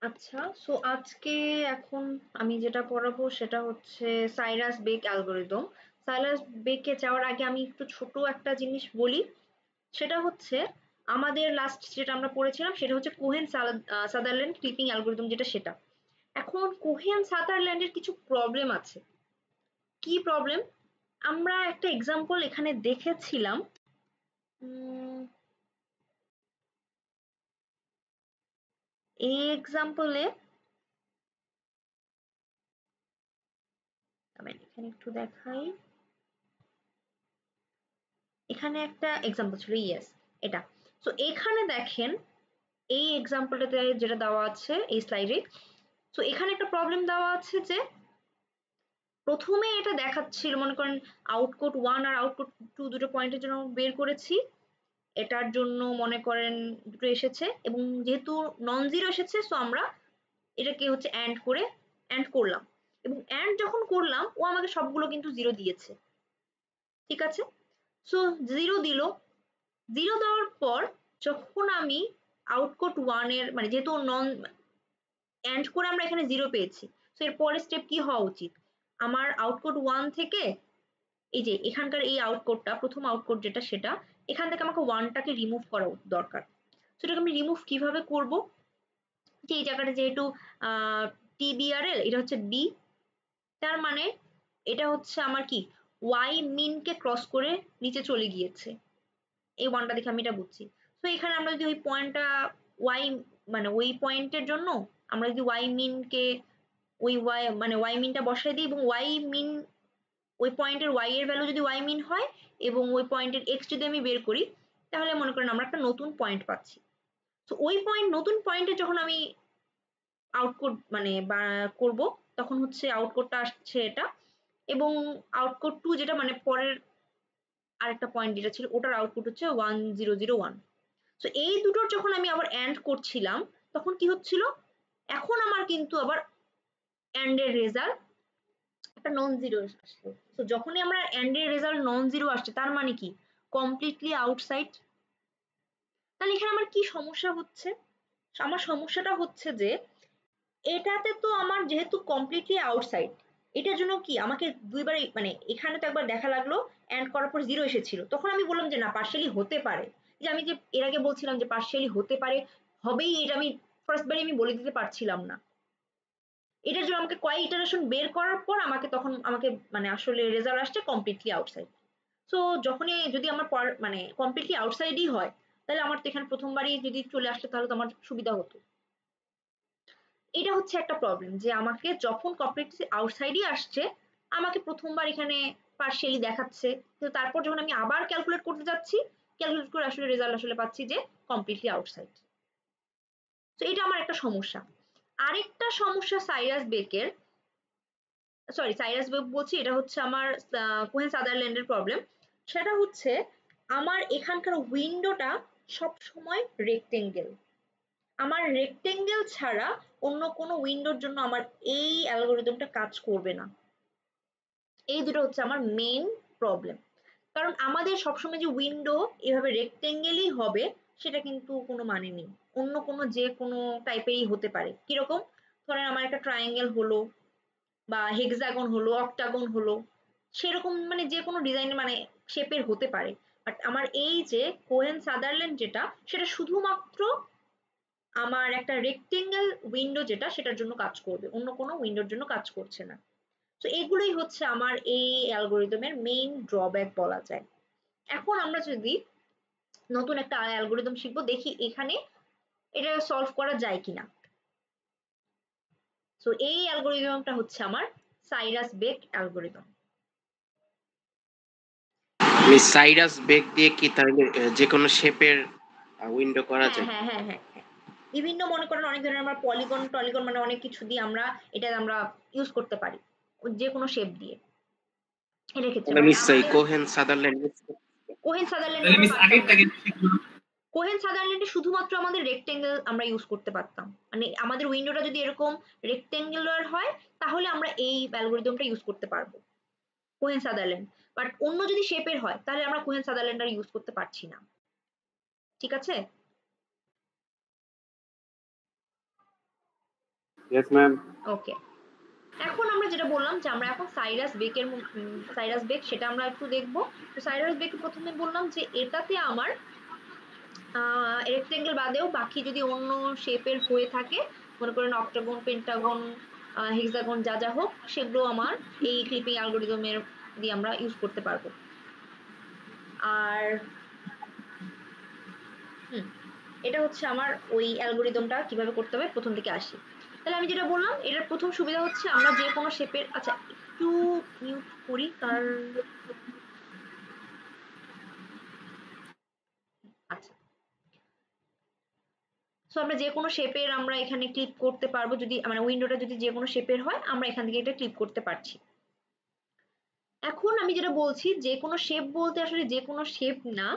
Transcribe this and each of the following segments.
আচ্ছা, সো আজকে এখন আমি যেটা পড়াবো সেটা হচ্ছে সাইরাস বেক অ্যালগরিদম। সাইরাস বেকে যাওয়ার আগে আমি একটু ছোট একটা জিনিস বলি। সেটা হচ্ছে আমাদের লাস্ট যেটা আমরা পড়েছিলাম সেটা হচ্ছে কোহেন সাদারল্যান্ড ক্লিপিং অ্যালগরিদম, যেটা সেটা। এখন কোহেন সাদারল্যান্ডের কিছু প্রবলেম আছে। কি প্রবলেম? আমরা একটা এক্সাম্পল এখানে দেখেছিলাম। এই এক্সাম্পলে আমি এখানে একটু দেখাই। এখানে একটা এক্সাম্পল ছিল, ইয়েস, এটা। সো এখানে দেখেন, এই এক্সাম্পলটাতে যেটা দেওয়া আছে এই স্লাইডে, সো এখানে একটা প্রবলেম দেওয়া আছে যে প্রথমে এটা দেখাচ্ছিল, মনে করেন আউটপুট 1 আর আউটপুট 2 দুটো পয়েন্টের জন্য বের করেছি। এটার জন্য মনে করেন দুটো এসেছে, এবং যেহেতু নন জিরো এসেছে সো আমরা এটাকে হচ্ছে অ্যান্ড করলাম, এবং অ্যান্ড যখন করলাম ও আমাকে সবগুলো কিন্তু জিরো দিয়েছে। ঠিক আছে, সো জিরো দিল। জিরো দেওয়ার পর যখন আমি আউটপুট 1 এর মানে যেহেতু নন অ্যান্ড করে আমরা এখানে জিরো পেয়েছি, তো এর পরের স্টেপ কি হওয়া উচিত? আমার আউটপুট 1 থেকে এই যে এখানকার এই আউটপুটটা, প্রথম আউটপুট যেটা সেটা, এখান থেকে আমাকে 1টাকে রিমুভ করা দরকার। সেটাকে আমি রিমুভ কিভাবে করব? যে এই জায়গাটা যেহেতু টিবিআরএল, এটা হচ্ছে বি, তার মানে এটা হচ্ছে আমার কি ওয়াই মিনকে ক্রস করে নিচে চলে গিয়েছে। এই 1টা দেখে আমি এটা বুঝছি। তো এখানে আমরা যদি ওই পয়েন্টটা ওয়াই মানে ওই পয়েন্টের জন্য আমরা যদি ওয়াই মিনকে ওই ওয়াই মানে ওয়াই মিনটা বসাই দিই, এবং ওয়াই মিন ওই পয়েন্টের ওয়াই এর ভ্যালু যদি ওয়াই মিন হয় এবং ওই পয়েন্টের এক্স যদি আমি বের করি, তাহলে মনে করেন আমরা একটা নতুন পয়েন্ট পাচ্ছি। তো ওই নতুন পয়েন্টে যখন আমি আউটপুট মানে করব, তখন হচ্ছে আউটপুটটা আসছে এটা, এবং আউটপুট 2 যেটা মানে পরের আরেকটা পয়েন্ট যেটা ছিল ওটার আউটপুট হচ্ছে 1001। তো এই দুটোর যখন আমি আবার অ্যান্ড করছিলাম তখন কি হচ্ছিল, এখন আমার কিন্তু আবার অ্যান্ড এর রেজাল্ট একটা নন জিরো আসলো। তো যখনই আমরা অ্যান্ড এর রেজাল্ট নন জিরো আসছে তার মানে কি কমপ্লিটলি আউটসাইড। তাহলে এখানে আমার কি সমস্যা হচ্ছে? আমার সমস্যাটা হচ্ছে যে এটাতে তো আমার যেহেতু কমপ্লিটলি আউটসাইড, এটার জন্য কি আমাকে দুইবার মানে এখানে তো একবার দেখা লাগলো অ্যান্ড করার পর জিরো এসেছিল, তখন আমি বললাম যে না পার্শিয়ালি হতে পারে। যে আমি যে এর আগে বলছিলাম যে পার্শিয়ালি হতে পারে, হবেই, এটা আমি ফার্স্ট বারে আমি বলে দিতে পারছিলাম না। এটার জন্য আমাকে কয়েক ইটারেশন বের করার পর আমাকে তখন আমাকে মানে আসলে রেজাল্ট আসছে কমপ্লিটলি আউটসাইড। সো যখনই যদি আমার মানে কমপ্লিটলি আউটসাইডই হয়, তাহলে আমার তো এখানে প্রথমবারই যদি চলে আসতো তাহলে তো আমার সুবিধা হতো। এটা হচ্ছে একটা প্রবলেম যে আমাকে যখন কমপ্লিটলি আউটসাইডই আসছে আমাকে প্রথমবার এখানে পার্শিয়ালি দেখাচ্ছে, তো তারপর যখন আমি আবার ক্যালকুলেট করতে যাচ্ছি, ক্যালকুলেট করে আসলে রেজাল্ট আসলে পাচ্ছি যে কমপ্লিটলি আউটসাইড। তো এটা আমার একটা সমস্যা। আরেকটা সমস্যা সাইরাস বেকের, সরি সাইরাস বেক বলছি, এটা হচ্ছে আমার কোহেন সাদারল্যান্ডের প্রবলেম। সেটা হচ্ছে আমার এখানকার উইন্ডোটা সব সময় রেক্টেঙ্গেল। আমার রেক্টেঙ্গেল ছাড়া অন্য কোনো উইন্ডোর জন্য আমার এই অ্যালগোরিদমটা কাজ করবে না। এই দুটো হচ্ছে আমার মেইন প্রবলেম। কারণ আমাদের সবসময় যে উইন্ডো এভাবে রেক্টেঙ্গেলই হবে সেটা কিন্তু কোনো মানে নেই। অন্য কোনো যে কোনো টাইপেরই হতে পারে। কিরকম? ধরেন আমার একটা ট্রায়াঙ্গেল হলো, বা হেক্সাগন হলো, অক্টাগন হলো, সেরকম মানে যে কোনো ডিজাইনের মানে শেপের হতে পারে। বাট আমার এই যে কোহেন সাদারল্যান্ড যেটা, সেটা শুধুমাত্র আমার একটা রেক্টেঙ্গেল উইন্ডো যেটা সেটার জন্য কাজ করবে, অন্য কোনো উইন্ডোর জন্য কাজ করছে না। তো এগুলোই হচ্ছে আমার এই অ্যালগোরিদমের মেইন ড্রব্যাক বলা যায়। এখন আমরা যদি নতুন একটা অ্যালগোরিদম শিখবো, দেখি এখানে এটা সলভ করা যায় কিনা। তো এই অ্যালগোরিদমটা হচ্ছে আমার সাইরাস বেক অ্যালগোরিদম। সাইরাস বেক দিয়ে কি তাহলে যে কোনো শেপের উইন্ডো করা হ্যাঁ যায়? হ্যাঁ হ্যাঁ হ্যাঁ হ্যাঁ, বিভিন্ন মনে করেন অনেক ধরনের আমরা পলিগন টলিগন মানে অনেক কিছু দিয়ে আমরা এটা আমরা ইউজ করতে পারি, যে কোনো শেপ দিয়ে। এটার ক্ষেত্রে তাহলে মানে মিস আমাদের কোহেন সাদারল্যান্ড কোহেন সাদারল্যান্ডে তাহলে আমরা মিস পারতাম না। আগেরটাকে কোহেন সাদারল্যান্ডে শুধুমাত্র আমাদের রেক্টেঙ্গেল আমরা ইউজ করতে পারতাম, মানে আমাদের উইন্ডোটা যদি এরকম রেক্টেঙ্গুলার হয় তাহলে আমরা এই অ্যালগোরিদমটা ইউজ করতে পারবো, কোহেন সাদারল্যান্ড। বাট অন্য যদি শেপের হয় তাহলে আমরা কোহেন সাদারল্যান্ড আর ইউজ করতে পারছি না। ঠিক আছে? Yes, ma'am. ওকে, এখন আমরা যেটা বললাম যে আমরা এখন সাইরাস বেক সেটা আমরা একটু দেখবো। তো সাইরাস বেক প্রথমে বললাম যে এটাতে আমার রেক্টেঙ্গেল বাদেও বাকি যদি অন্য শেপের হয়ে থাকে, মনে করেন অক্টাগন, পেন্টাগন, হেক্সাগন যা যা হোক, সেগুলো আমার এই ক্লিপিং অ্যালগরিদমের দিয়ে আমরা ইউজ করতে পারবো। আর এটা হচ্ছে আমার ওই অ্যালগরিদমটা কিভাবে করতে হবে প্রথম থেকে আসি। তাহলে আমি যেটা বললাম, এটার প্রথম সুবিধা হচ্ছে আমরা যে কোনো শেপের, আচ্ছা একটু মিউট করি কারণ আচ্ছা, সো আমরা যে কোনো শেপের আমরা এখানে ক্লিক করতে পারবো, যদি মানে উইন্ডোটা যদি যে কোনো শেপের হয় আমরা এখান থেকে এটা ক্লিক করতে পারছি। এখন আমি যেটা বলছি, যে কোনো শেপ বলতে আসলে যে কোনো শেপ না,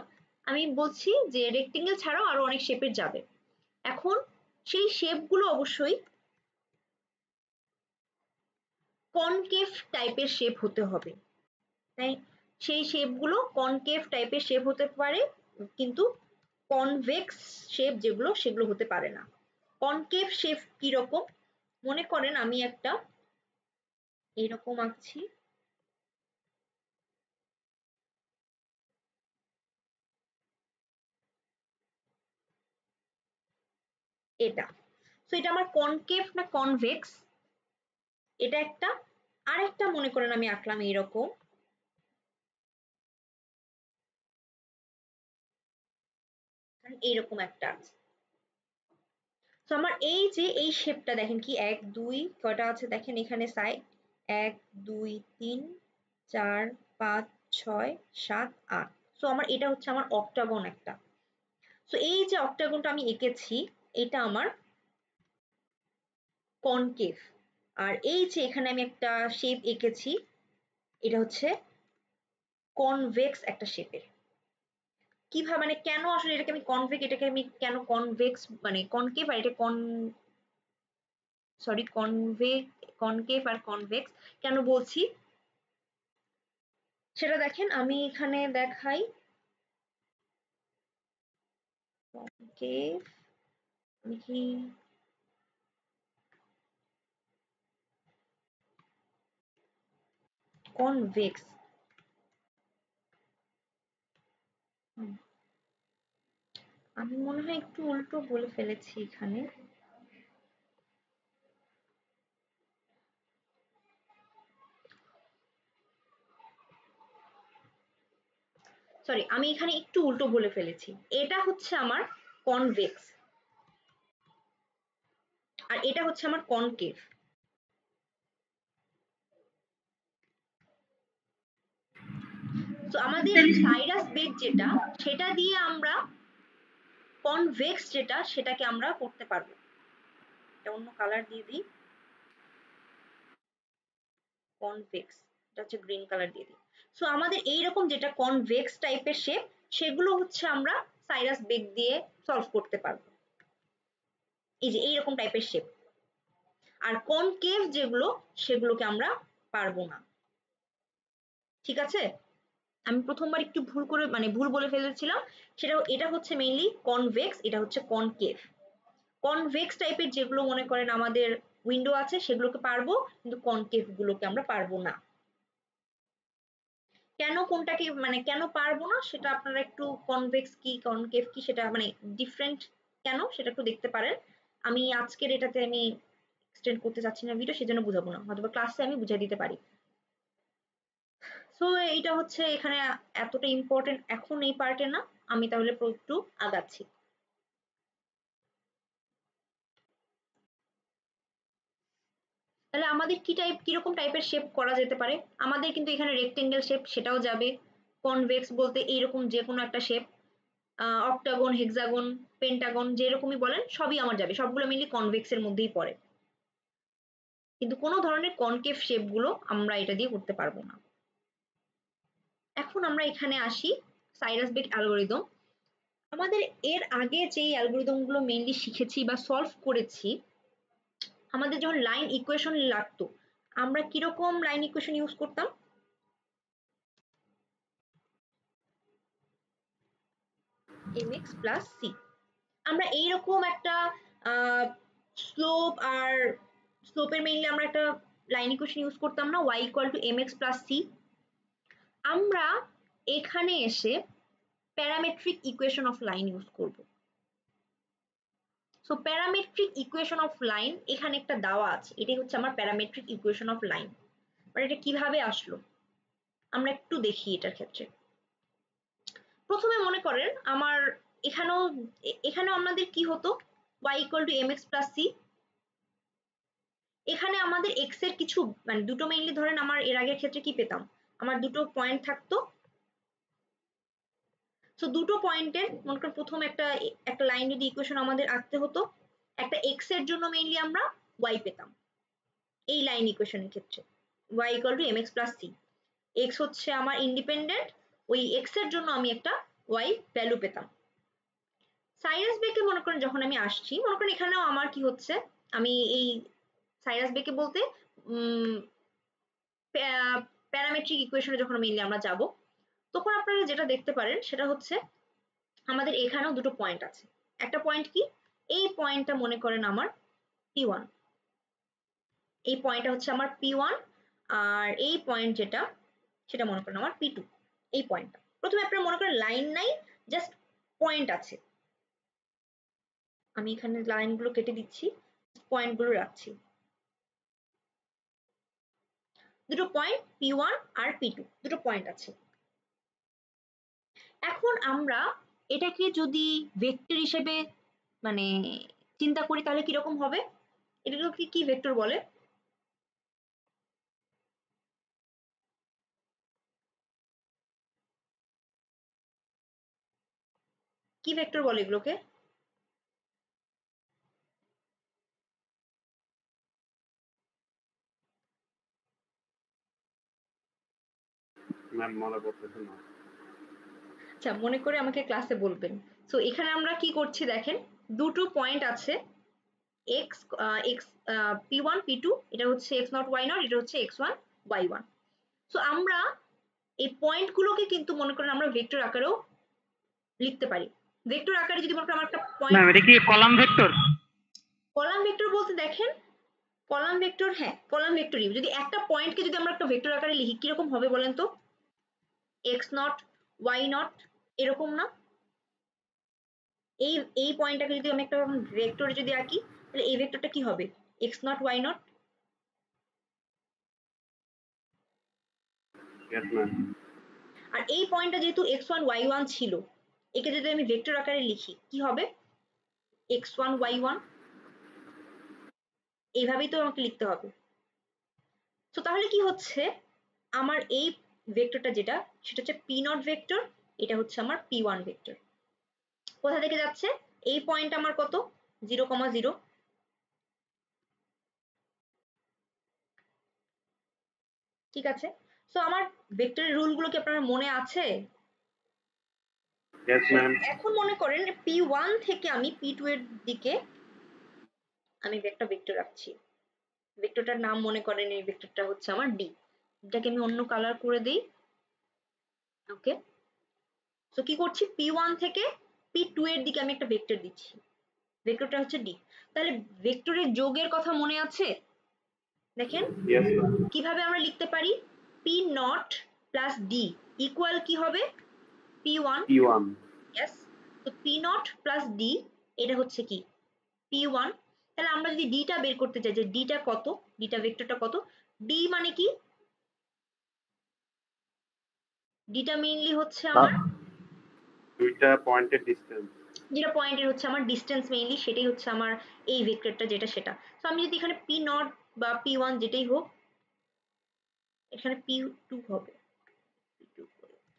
আমি বলছি যে রেক্টেঙ্গেল ছাড়াও আরো অনেক শেপের যাবে। এখন সেই শেপগুলো অবশ্যই কনকেভ টাইপের শেপ হতে হবে, তাই সেই শেপগুলো কনকেভ টাইপের শেপ হতে পারে, কিন্তু কনভেক্স শেপ যেগুলো সেগুলো হতে পারে না। কনকেভ শেপ কি রকম, মনে করেন আমি একটা এইরকম আঁকছি, এটা, তো এটা আমার কনকেভ না কনভেক্স, এটা একটা। আরেকটা মনে করেন আমি আঁকলাম এইরকম, এইরকম একটা আছে। তো আমার এই যে এই শেপটা দেখেন কি, 1 2 কয়টা আছে দেখেন এখানে সাইড, 1 2 3 4 5 6 7 8। সো আমার এটা হচ্ছে আমার অক্টাগন একটা। সো এই যে অক্টাগনটা আমি এঁকেছি, এটা আমার কনকেভ। আর এই যে এখানে আমি একটা শেপ এঁকেছি, এটা হচ্ছে কনভেক্স একটা শেপের। কিভাবে মানে কেন আসলে এটাকে আমি কনভেক্স, এটাকে আমি কেন কনভেক্স মানে কনকেভ আর এটা কনকেভ আর কনভেক্স কেন বলছি সেটা দেখেন, আমি এখানে দেখাই কনকেভ, আমি কি কনভেক্স, আমি মনে হয় একটু উল্টো বলে ফেলেছি এখানে। সরি, আমি এখানে একটু উল্টো বলে ফেলেছি। এটা হচ্ছে আমার কনভেক্স আর এটা হচ্ছে আমার কনকেভ। তো আমাদের সাইরাস বেগ যেটা, সেটা দিয়ে আমরা কনভেক্স যেটা সেটাকে আমরা করতে পারবো। এটা অন্য কালার দিয়ে দিই, কনভেক্স, এটা হচ্ছে গ্রিন কালার দিয়ে দিই। সো আমাদের এইরকম যেটা কনভেক্স টাইপের শেপ, সেগুলো হচ্ছে আমরা সাইরাস বেগ দিয়ে সলভ করতে পারবো, এই যে এইরকম টাইপের শেপ। আর কনকেভ যেগুলো সেগুলোকে আমরা পারবো না। ঠিক আছে, আমি প্রথমবার একটু ভুল করে মানে ভুল বলে ফেলেছিলাম, সেটা এটা হচ্ছে মেইনলি কনভেক্স, এটা হচ্ছে কনকেভ। কনভেক্স টাইপের যেগুলো মনে করেন আমাদের উইন্ডো আছে সেগুলোকে পারবো, কিন্তু কনকেভ গুলোকে আমরা পারবো না। কেন কোনটাকে মানে কেন পারবো না সেটা আপনারা একটু কনভেক্স কি কনকেভ কি সেটা মানে ডিফারেন্ট কেন সেটা একটু দেখতে পারেন। আমি আজকের এটাতে আমি এক্সটেন্ড করতে চাচ্ছি না ভিডিও, সেজন্য বুঝাবো না, হয়তো ক্লাসে আমি বুঝিয়ে দিতে পারি। সো এইটা হচ্ছে এখানে এতটা ইম্পর্টেন্ট এখন এই পার্টে না, আমি তাহলে একটু আগাচ্ছি। তাহলে আমাদের কিরকম টাইপের শেপ করা যেতে পারে, আমাদের কিন্তু এখানে রেক্টেঙ্গেল শেপ সেটাও যাবে, কনভেক্স বলতে এইরকম যে কোনো একটা শেপ, অক্টাগন, হেক্সাগন, পেন্টাগন যেরকমই বলেন সবই আমার যাবে, সবগুলো মেনলি কনভেক্স এর মধ্যেই পড়ে। কিন্তু কোনো ধরনের কনকেভ শেপ গুলো আমরা এটা দিয়ে করতে পারবো না। এখন আমরা এখানে আসি সাইরাস বেক অ্যালগরিদম। আমাদের এর আগে যেই অ্যালগরিদম গুলো মেইনলি শিখেছি বা সলভ করেছি, আমাদের যখন লাইন ইকুয়েশন লাগতো, আমরা কিরকম লাইন ইকুয়েশন ইউজ করতাম, mx প্লাস c। আমরা এইরকম একটা স্লোপ আর স্লোপের মেইনলি আমরা একটা লাইন ইকুয়েশন ইউজ করতাম না, y equal to mx plus c। আমরা এখানে এসে parametric equation of line use করব। So parametric equation of line এখানে একটা দেওয়া আছে, এটাই হচ্ছে আমার প্যারামেট্রিক ইকুয়েশন অফ লাইন। মানে এটা কিভাবে আসলো আমরা একটু দেখি। এটার ক্ষেত্রে প্রথমে মনে করেন আমার এখানেও আমাদের কি হতো, y equal to mx plus c। এখানে আমাদের x এর কিছু মানে দুটো মেইনলি ধরেন আমার এর আগের ক্ষেত্রে কি পেতাম, আমার দুটো পয়েন্ট থাকতো। সো দুটো পয়েন্টের মনে করেন প্রথম একটা লাইন যদি ইকুয়েশন আমাদের আঁকতে হতো, একটা x এর জন্য মেইনলি আমরা y পেতাম এই লাইন ইকুয়েশনের ক্ষেত্রে, y equal to mx plus c। x হচ্ছে আমার ইন্ডিপেন্ডেন্ট, ওই x এর জন্য আমি একটা y ভ্যালু পেতাম। সাইরাস বেকে মনে করেন যখন আমি আসছি, মনে করেন এখানেও আমার কি হচ্ছে, আমি এই সাইরাস বেকে বলতে প্যারামেট্রিক ইকুয়েশনে যখন মেইনলি আমরা যাব, তখন আপনারা যেটা দেখতে পারেন সেটা হচ্ছে আমাদের এখানেও দুটো পয়েন্ট আছে। একটা পয়েন্ট কি, এই পয়েন্টটা মনে করেন আমার p1, এই পয়েন্টটা হচ্ছে আমার p1, আর এই পয়েন্ট যেটা সেটা মনে করেন আমার p2। এই পয়েন্টটা প্রথমে আপনারা মনে করেন লাইন নাই, জাস্ট পয়েন্ট আছে। আমি এখানে লাইনগুলো কেটে দিচ্ছি, পয়েন্টগুলো রাখছি। দুটো পয়েন্ট p1 আর p2, দুটো পয়েন্ট আছে। এখন আমরা এটাকে যদি ভেক্টর হিসেবে মানে চিন্তা করি তাহলে কিরকম হবে, এটাকে কি ভেক্টর বলে? কি ভেক্টর বলে এগুলোকে? ম্যাম মনে পড়তেছে না। আচ্ছা, মনে করে আমাকে ক্লাসে বলবেন। সো এখানে আমরা কি করছি দেখেন, দুটো পয়েন্ট আছে x x p1 p2, এটা হচ্ছে x0 y0, এটা হচ্ছে x1 y1। সো আমরা এই পয়েন্টগুলোকে কিন্তু মনে করেন আমরা ভেক্টর আকারেও লিখতে পারি। ভেক্টর আকারে যদি মনে করেন আমার একটা পয়েন্ট, ম্যাম এটা কি কলাম ভেক্টর? কলাম ভেক্টর বলতে দেখেন, কলাম ভেক্টর, হ্যাঁ কলাম ভেক্টরই। যদি একটা পয়েন্টকে যদি আমরা একটা ভেক্টর আকারে লিখি কিরকম হবে বলেন তো, x0 y0 এরকম না? এই পয়েন্টটাকে যদি আমি একটা ভেক্টরে যদি আঁকি, তাহলে এই ভেক্টরটা কি হবে, x0 y0। আর এই পয়েন্টটা যেহেতু x1 y1 ছিল, একে যদি আমি ভেক্টর আকারে লিখি কি হবে, x1 y1। এইভাবেই তো আমাকে লিখতে হবে। তো তাহলে কি হচ্ছে, আমার এই ভেক্টরটা যেটা সেটা হচ্ছে p0 ভেক্টর, এটা হচ্ছে আমার p1 ভেক্টর। কোথা থেকে যাচ্ছে, এই পয়েন্ট আমার কত, 0,0। ঠিক আছে, সো আমার ভেক্টরের রুলগুলো কি আপনার মনে আছে? এখন মনে করেন p1 থেকে আমি p2 এর দিকে আমি একটা ভেক্টর রাখছি। ভেক্টরটার নাম মনে করেন এই ভেক্টরটা হচ্ছে আমার d। এটাকে আমি অন্য কালার করে দিই। ওকে, সো কি করছি, p1 থেকে p2 এর দিকে আমি একটা ভেক্টর দিচ্ছি, ভেক্টরটা হচ্ছে d। তাহলে ভেক্টরের যোগের কথা মনে আছে? দেখেন কিভাবে আমরা লিখতে পারি, p0 প্লাস d ইকুয়াল কি হবে, p1। ইয়েস, তো p0 প্লাস d এটা হচ্ছে কি p1। তাহলে আমরা যদি d টা বের করতে চাই যে d টা কত, d টা ভেক্টরটা কত, d মানে কি, d টা মেইনলি হচ্ছে আমার দুইটা পয়েন্টের ডিসটেন্স, যেটা পয়েন্টের হচ্ছে আমার ডিস্টেন্স মেইনলি, সেটাই হচ্ছে আমার এই ভেক্টরটা যেটা সেটা। তো আমি যদি এখানে p0 বা p1 যেটাই হোক, এখানে p2 হবে, p2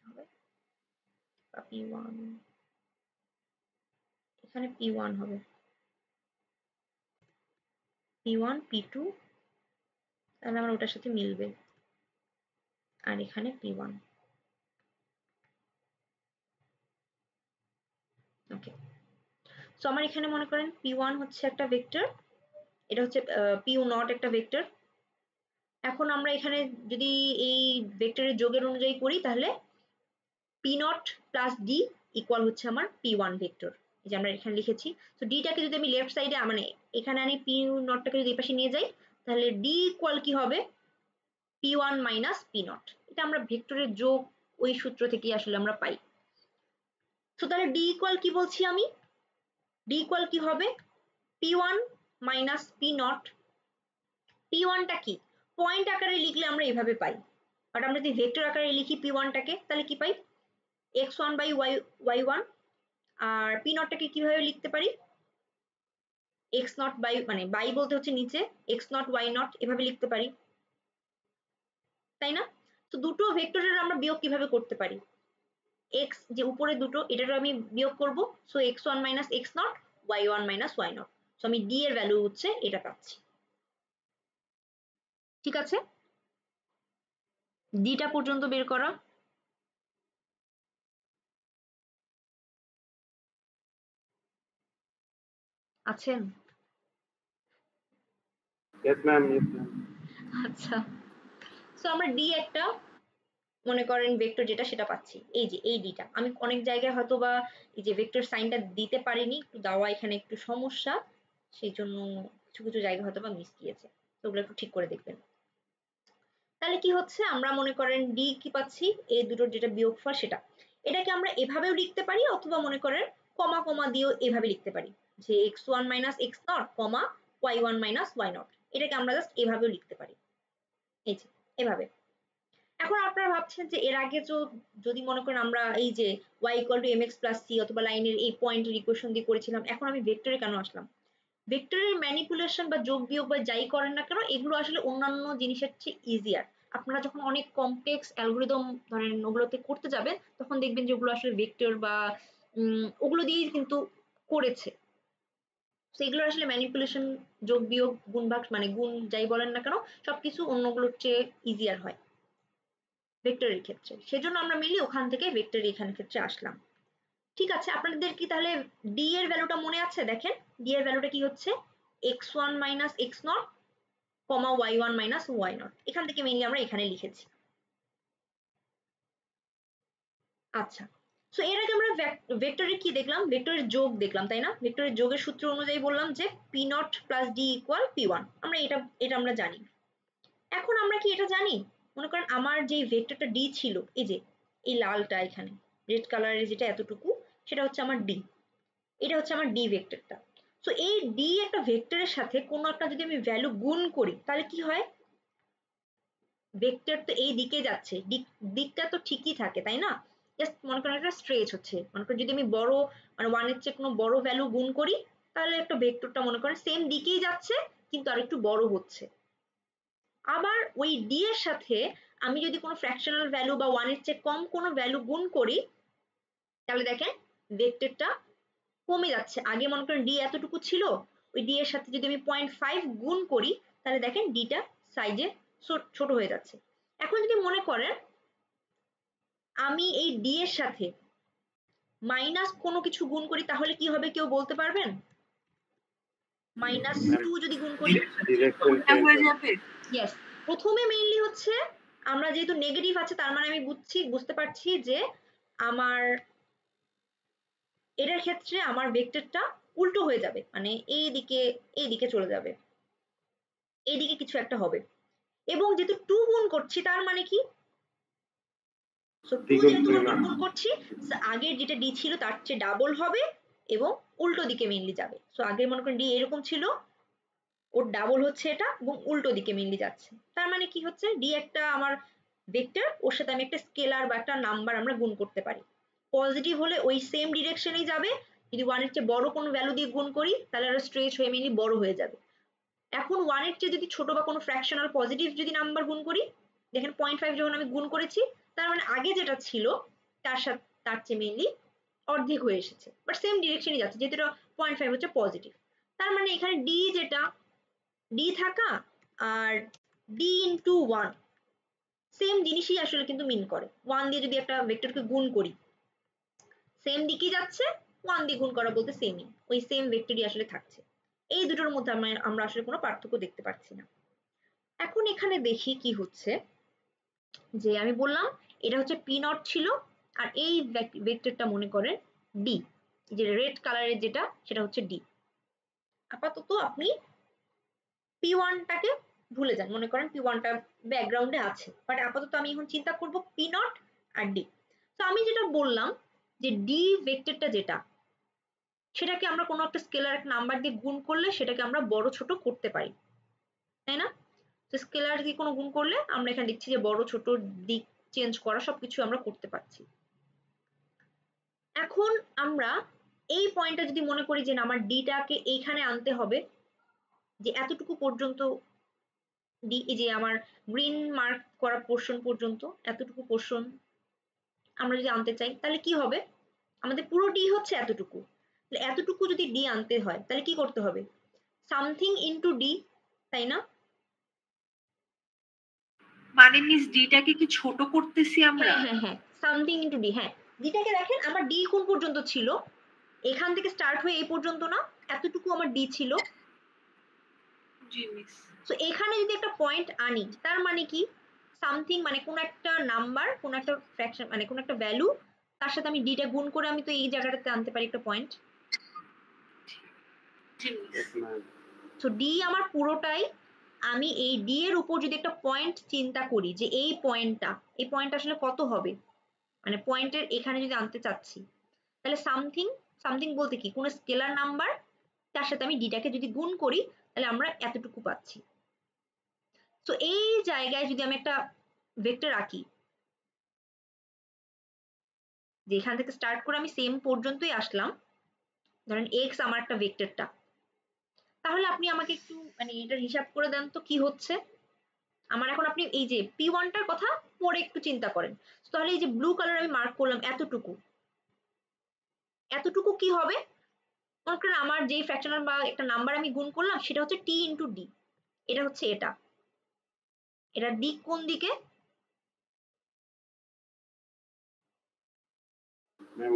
হবে বা p1, এখানে p1 হবে, p1 p2, তাহলে আমার ওটার সাথে মিলবে। আর এখানে p1। ওকে, সো আমার এখানে মনে করেন p1 হচ্ছে একটা ভেক্টর, এটা হচ্ছে p0 একটা ভেক্টর। এখন আমরা এখানে যদি এই ভেক্টরের যোগের অনুযায়ী করি, তাহলে p0 প্লাস d ইকুয়াল হচ্ছে আমার p1 ভেক্টর, এই যে আমরা এখানে লিখেছি। তো d টাকে যদি আমি লেফট সাইডে মানে এখানে আনি, p0টাকে যদি এই পাশে নিয়ে যাই, তাহলে ডি ইকুয়াল কি হবে p1 মাইনাস p0। এটা আমরা ভেক্টরের যোগ ওই সূত্র থেকেই আসলে আমরা পাই। তো তাহলে ডি ইকুয়াল কি বলছি আমি, ডি ইকুয়াল কি হবে p1 মাইনাস p0। p1 টা কি পয়েন্ট আকারে লিখলে আমরা এভাবে পাই, বাট আমরা যদি ভেক্টর আকারে লিখি p1 টাকে তাহলে কি পাই x1 by y1। R p0 টাকে কিভাবে লিখতে পারি x0 বাই মানে বাই বলতে হচ্ছে নিচে x0 y0 এভাবে লিখতে পারি, তাই না? তো দুটো ভেক্টরের আমরা বিয়োগ কিভাবে করতে পারি, x যে উপরে দুটো এটারও আমি বিয়োগ করব, so x1 minus x0 y1 minus y0। So আমি d এর ভ্যালু হচ্ছে এটা পাচ্ছি। ঠিক আছে, ডিটা পর্যন্ত বের করা আছেন? Yes ma'am, yes ma'am. আচ্ছা, সো আমরা ডি একটা মনে করেন ভেক্টর যেটা সেটা পাচ্ছি, এই যে এই ডিটা আমি অনেক জায়গায় হয়তো বা এই যে ভেক্টর সাইনটা দিতে পারিনি, একটু দেওয়া এখানে একটু সমস্যা, সেই জন্য কিছু কিছু জায়গা হয়তো বা মিস গিয়েছে, তো ওগুলো একটু ঠিক করে দেখবেন। তাহলে কি হচ্ছে আমরা মনে করেন ডি কি পাচ্ছি এই দুটোর যেটা বিয়োগফল সেটা, এটাকে আমরা এভাবেও লিখতে পারি অথবা মনে করেন কমা কমা দিয়েও এভাবে লিখতে পারি যে x1 মাইনাস x0 কমা y1 মাইনাস y0, এটাকে আমরা জাস্ট এভাবেও লিখতে পারি, এই যে এভাবে। এখন আপনারা ভাবছেন যে এর আগে যদি মনে করেন আমরা এই যে y equal to mx plus c অথবা লাইনের এই পয়েন্টের ইকুয়েশন দিয়ে করেছিলাম, এখন আমি ভেক্টরে কেন আসলাম? ভেক্টরের ম্যানিপুলেশন বা যোগ বিয়োগ বা যাই করেন না কেন এগুলো আসলে অন্যান্য জিনিসের চেয়ে ইজিয়ার। আপনারা যখন অনেক কমপ্লেক্স অ্যালগোরিদম ধরেন ওগুলোতে করতে যাবেন তখন দেখবেন যে ওগুলো আসলে ভেক্টর বা ওগুলো দিয়েই কিন্তু করেছে, সেগুলো আসলে ম্যানিপুলেশন যোগ বিয়োগ গুণ ভাগ মানে গুণ যাই বলেন না কেন সবকিছু অন্যগুলোর চেয়ে ইজিয়ার হয় ভেক্টরের ক্ষেত্রে, সেজন্য আমরা মিলি ওখান থেকে ভেক্টর এখানের ক্ষেত্রে আসলাম। ঠিক আছে, আপনাদের কি তাহলে ডি এর ভ্যালুটা মনে আছে? দেখেন ডি এর ভ্যালুটা কি হচ্ছে x1 মাইনাস x0 কমা y1 মাইনাস y0, এখান থেকে মেইনলি আমরা এখানে লিখেছি। আচ্ছা, সো এর আগে আমরা ভেক্টরের কি দেখলাম, ভেক্টরের যোগ দেখলাম তাই না? ভেক্টরের যোগের সূত্র অনুযায়ী বললাম যে p0 plus d equal p1, আমরা এটা আমরা জানি। এখন আমরা কি এটা জানি মনে করেন আমার যে ভেক্টরটা ডি ছিল এই যে এই লালটা এখানে রেড কালারের যেটা এতটুকু সেটা হচ্ছে আমার ডি, এটা হচ্ছে আমার ডি ভেক্টরটা। সো এই ডি একটা ভেক্টরের সাথে কোনো একটা যদি আমি ভ্যালু গুণ করি তাহলে কি হয়, ভেক্টর তো এই দিকে যাচ্ছে, দিকটা তো ঠিকই থাকে তাই না? জাস্ট মনে করেন একটা স্ট্রেচ হচ্ছে, মনে করেন যদি আমি বড় মানে ওয়ানের চেয়ে কোনো বড় ভ্যালু গুণ করি তাহলে একটা ভেক্টরটা মনে করেন সেম দিকেই যাচ্ছে কিন্তু আর একটু বড় হচ্ছে। আবার ওই ডি এর সাথে আমি যদি কোনো ফ্র্যাকশনাল ভ্যালু বা ওয়ানের চেয়ে কম কোনো ভ্যালু গুণ করি তাহলে দেখেন ভেক্টরটা কমে যাচ্ছে, আগে মনে করেন ডি এতটুকু ছিল, ওই ডি এর সাথে যদি আমি 0.5 গুণ করি তাহলে দেখেন ডিটা সাইজে ছোট হয়ে যাচ্ছে। এখন যদি মনে করেন আমি এই ডি এর সাথে মাইনাস কোনো কিছু গুণ করি তাহলে কি হবে কেউ বলতে পারবেন? -2 যদি গুণ করি ইয়েস, প্রথমে মেইনলি হচ্ছে আমরা যেহেতু নেগেটিভ আছে তার মানে আমি বুঝতে পারছি যে আমার এটার ক্ষেত্রে আমার ভেক্টরটা উল্টো হয়ে যাবে, মানে এইদিকে চলে যাবে, এইদিকে কিছু একটা হবে। এবং যেহেতু 2 গুণ করছি তার মানে কি, সো 2 যেহেতু আমরা গুণ করছি আগের যেটা ডি ছিল তার চেয়ে ডাবল হবে এবং উল্টো দিকে মেইনলি যাবে। সো আগে মনে করেন ডি এরকম ছিল, ওর ডাবল হচ্ছে এটা এবং উল্টো দিকে মেইনলি যাচ্ছে, তার মানে কি হচ্ছে ডি একটা আমার ভেক্টর, ওর সাথে আমি একটা স্কেলার বা একটা নাম্বার আমরা গুণ করতে পারি, পজিটিভ হলে ওই সেম ডিরেকশনেই যাবে, যদি ওয়ানের চেয়ে বড় কোনো ভ্যালু দিয়ে গুণ করি তাহলে আরো স্ট্রেচ হয়ে মেইনলি বড় হয়ে যাবে। এখন ওয়ানের চেয়ে যদি ছোট বা কোনো ফ্র্যাকশনাল পজিটিভ যদি নাম্বার গুণ করি, দেখেন 0.5 যখন আমি গুণ করেছি তার মানে আগে যেটা ছিল তার সাথে তার চেয়ে মেইনলি অর্ধেক হয়ে এসেছে, বাট সেম ডিরেকশনই যাচ্ছে যেহেতু 0.5 হচ্ছে পজিটিভ, তার মানে এখানে ডি যেটা ডি থাকা আর ডি ইন্টু 1 সেম জিনিসই আসলে কিন্তু মিন করে, 1 দিয়ে যদি একটা ভেক্টরকে গুণ করি সেম দিকেই যাচ্ছে, 1 দিয়ে গুণ করা বলতে সেমই, ওই সেম ভেক্টরই আসলে থাকছে, এই দুটোর মধ্যে আমরা আসলে কোনো পার্থক্য দেখতে পাচ্ছি না। এখন এখানে দেখি কি হচ্ছে, যে আমি বললাম এটা হচ্ছে p0 ছিল আর এই ভেক্টরটা মনে করেন d, যে রেড কালারের যেটা সেটা হচ্ছে d। আপাতত আপনি p1 টাকে ভুলে যান, মনে করেন পি ওয়ানটা ব্যাকগ্রাউন্ডে আছে, বাট আপাতত আমি এখন চিন্তা করব পি নট আর ডি। তো আমি যেটা বললাম যে ডি ভেক্টরটা যেটা, সেটাকে আমরা কোনো একটা স্কেলার একটা নাম্বার দিয়ে গুণ করলে সেটাকে আমরা বড় ছোট করতে পারি, তাই না? তো স্কেলার দিয়ে কোনো গুণ করলে আমরা এখানে দেখছি যে বড় ছোট দিক চেঞ্জ করা সবকিছু আমরা করতে পারছি। এখন আমরা এই পয়েন্টটা যদি মনে করি যে না আমার ডিটাকে এইখানে আনতে হবে, যে এতটুকু পর্যন্ত ডি, এই যে আমার গ্রিন মার্ক করা পোর্শন পর্যন্ত এতটুকু পোর্শন আমরা যদি আনতে চাই, তাহলে কি হবে? আমাদের পুরো ডি হচ্ছে এতটুকু, তাহলে এতটুকু যদি ডি আনতে হয় তাহলে কি করতে হবে? সামথিং ইনটু ডি, তাই না? মানে মিস ডিটাকে কি ছোট করতেছি আমরা? হ্যাঁ হ্যাঁ হ্যাঁ, সামথিং ইনটু ডি। হ্যাঁ, ডিটাকে দেখেন আমার ডি কোন পর্যন্ত ছিল, এখান থেকে স্টার্ট হয়ে এই পর্যন্ত না, এতটুকু আমার ডি ছিল। জি মিস। তো এখানে যদি একটা পয়েন্ট আনি, তার মানে কি সামথিং মানে কোন একটা নাম্বার, কোন একটা ফ্র্যাকশন মানে কোন একটা ভ্যালু, তার সাথে আমি ডিটা গুণ করে আমি তো এই জায়গাটাতে আনতে পারি একটা পয়েন্ট। জি মিস। তো ডি আমার পুরোটাই, আমি এই ডি এর উপর যদি একটা পয়েন্ট চিন্তা করি যে এই পয়েন্ট আসলে কত হবে, মানে পয়েন্টের এখানে যদি আনতে চাচ্ছি, তাহলে সামথিং, সামথিং বলতে কি কোন স্কেলার নাম্বার, তার সাথে আমি ডিটাকে যদি গুণ করি তাহলে আমরা এতটুকু পাচ্ছি। তো এই জায়গায় যদি আমি একটা ভেক্টর আঁকি, যে এখান থেকে স্টার্ট করে আমি সেম পর্যন্তই আসলাম, ধরেন এক্স আমার একটা ভেক্টরটা, তাহলে আপনি আমাকে একটু মানে এটা হিসাব করে দেন তো কি হচ্ছে আমার। এখন আপনি এই যে পি ওয়ানটার কথা পরে একটু চিন্তা করেন, তাহলে এই যে ব্লু কালার আমি মার্ক করলাম এতটুকু, এতটুকু কি হবে? মনে করেন আমার যেই ফ্র্যাকশনাল বা একটা নাম্বার আমি গুণ করলাম সেটা হচ্ছে টি ইন্টু ডি, এটা হচ্ছে এটা, এটার দিক কোন দিকে?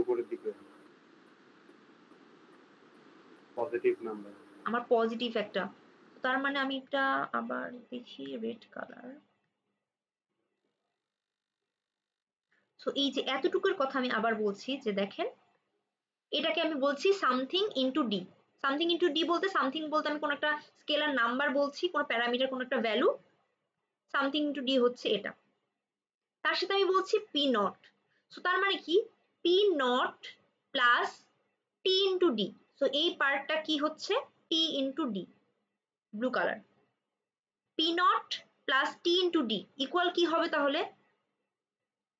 উপরের দিকে, পজিটিভ নাম্বার, আমার পজিটিভ একটা, তার মানে আমি এটা আবার দেখি রেড কালার। সো এই যে এতটুকুর কথা আমি আবার বলছি যে দেখেন, এটাকে আমি বলছি something into D. Something into D বলতে, সামথিং বলতে আমি কোন একটা স্কেলার নাম্বার বলছি, কোন প্যারামিটার, কোন একটা ভ্যালু, সামথিং ইনটু ডি হচ্ছে এটা, তার সাথে আমি বলছি পি নট। সো তার মানে কি P nought plus T into D. So এই পার্টটা কি হচ্ছে? T into D, blue colour. P nought plus T into D equal কি হবে তাহলে?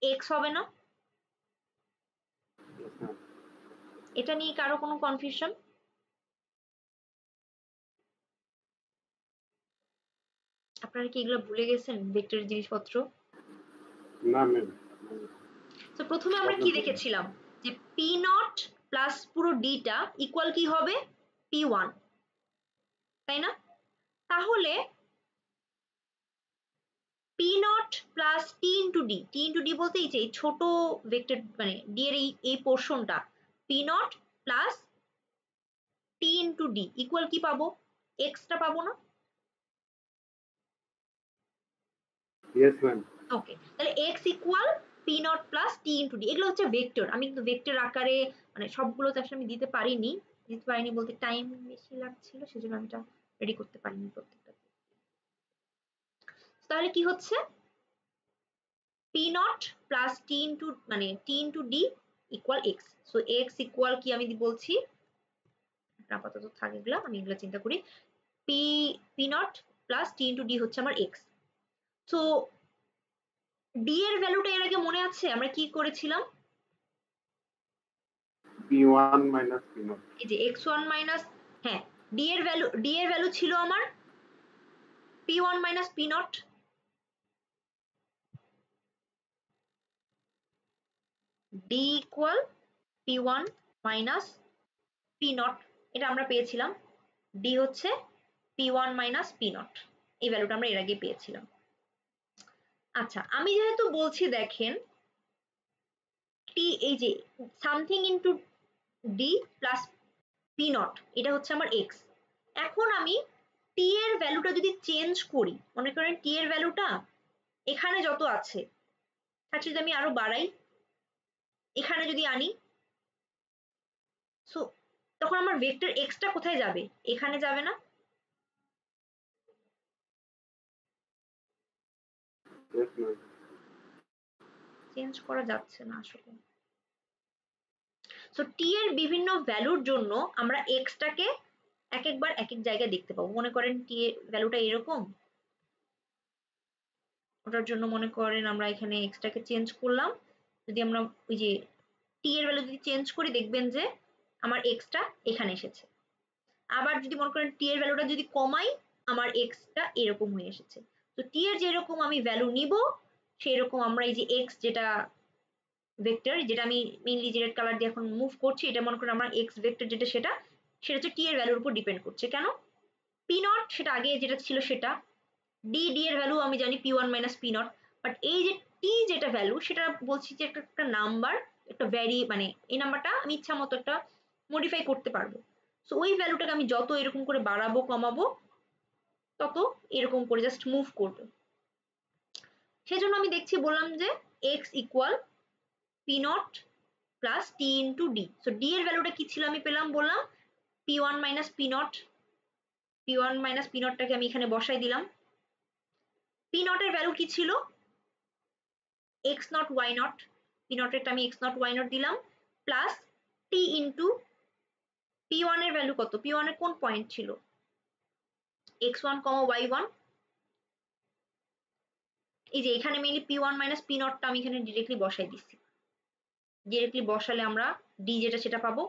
এক্স হবে না? এটা নিয়ে কারো কোনো কনফিউশন? আপনারা কি এগুলো ভুলে গেছেন ভেক্টরের জিনিসপত্র? না ম্যাম। তো প্রথমে আমরা কি দেখেছিলাম যে পি নট প্লাস পুরো ডিটা ইকুয়াল কি হবে? পি ওয়ান, তাই না? তাহলে P nought plus T into D, টি ইন্টু ডি বলতে এই যে ছোট ভেক্টর মানে ডি এর এই পোর্শনটা, P nought plus T into D equal কি পাবো? এক্সটা পাবো না? Yes ma'am. ওকে, তাহলে X equal P nought plus T into D, এগুলো হচ্ছে ভেক্টর। আমি কিন্তু ভেক্টর আকারে মানে সবগুলো তো আসলে আমি দিতে পারিনি বলতে টাইম বেশি লাগছিল, সেজন্য আমি এটা রেডি করতে পারিনি প্রত্যেকটা। তাহলে কি হচ্ছে? P nought plus T into মানে T into D equal X. So X equal কি আমি বলছি, আপাতত থাক এগুলা, আমি এগুলা চিন্তা করি। P P nought plus T into D হচ্ছে আমার এক্স। তো ডি এর ভ্যালুটা এর আগে মনে আছে আমরা কি করেছিলাম? p1 মাইনাস p0, এই যে x1 মাইনাস, হ্যাঁ, ডি এর ভ্যালু ছিল আমার p1 minus p not, D equal p1 minus p not, এটা আমরা পেয়েছিলাম। ডি হচ্ছে p1 মাইনাস p নট, এই ভ্যালুটা আমরা এর আগে পেয়েছিলাম। আচ্ছা, আমি যেহেতু বলছি দেখেন টি, এই যে something into D plus P not, এটা হচ্ছে আমার এক্স। এখন আমি টি এর ভ্যালুটা যদি চেঞ্জ করি, মনে করেন টি এর ভ্যালুটা এখানে যত আছে তার যদি আমি আরো বাড়াই, এখানে যদি আনি, সো তখন আমার ভেক্টর এক্সটা কোথায় যাবে? এখানে যাবে না? Yes, ma'am. চেঞ্জ করা যাচ্ছে না আসলে। সো টি এর বিভিন্ন ভ্যালুর জন্য আমরা এক্সটাকে এক একবার এক এক জায়গায় দেখতে পাবো। মনে করেন টি এর ভ্যালুটা এরকম, ওটার জন্য মনে করেন আমরা এখানে এক্সটাকে চেঞ্জ করলাম। যদি আমরা ওই যে টি এর ভ্যালু যদি চেঞ্জ করি দেখবেন যে আমার এক্সটা এখানে এসেছে। আবার যদি মনে করেন টি এর ভ্যালুটা যদি কমাই আমার এক্সটা এরকম হয়ে এসেছে। তো টি এর যেরকম আমি ভ্যালু নিব সেই রকম আমরা এই যে এক্স যেটা ভেক্টর, যেটা আমি মেইনলি যে রেড কালার দিয়ে এখন মুভ করছি, এটা মনে করেন আমরা এক্স ভেক্টর যেটা সেটা হচ্ছে টি এর ভ্যালুর উপর ডিপেন্ড করছে। কেন? পি নট সেটা আগে যেটা ছিল সেটা, ডি এর ভ্যালু আমি জানি P one minus P not, but এই যে টি যেটা ভ্যালু সেটা বলছি যে একটা নাম্বার, একটা মানে এই নাম্বারটা আমি ইচ্ছা মতো একটা মডিফাই করতে পারবো। সো ওই ভ্যালুটাকে আমি যত এরকম করে বাড়াবো কমাবো তত এরকম করে জাস্ট মুভ করবে। সেজন্য আমি দেখছি বললাম যে X equal P nought plus T into D. So D এর ভ্যালুটা কি ছিল আমি পেলাম, বললাম P one minus P nought. P one minus P নটটাকে আমি এখানে বসাই দিলাম। পি নট এর ভ্যালু কি ছিল? X not Y nought. P nought এরটা আমি এক্স নট ওয়াই নট দিলাম plus T into P one এর ভ্যালু কত? পি ওয়ান এর কোন পয়েন্ট ছিল? এক্স ওয়ান কমা ওয়াই ওয়ান। এই যে এখানে mainly P one minus P নটটা আমি এখানে ডিরেক্টলি বসাই দিচ্ছি। ডিরেক্টলি বসালে আমরা ডি যেটা সেটা পাবো।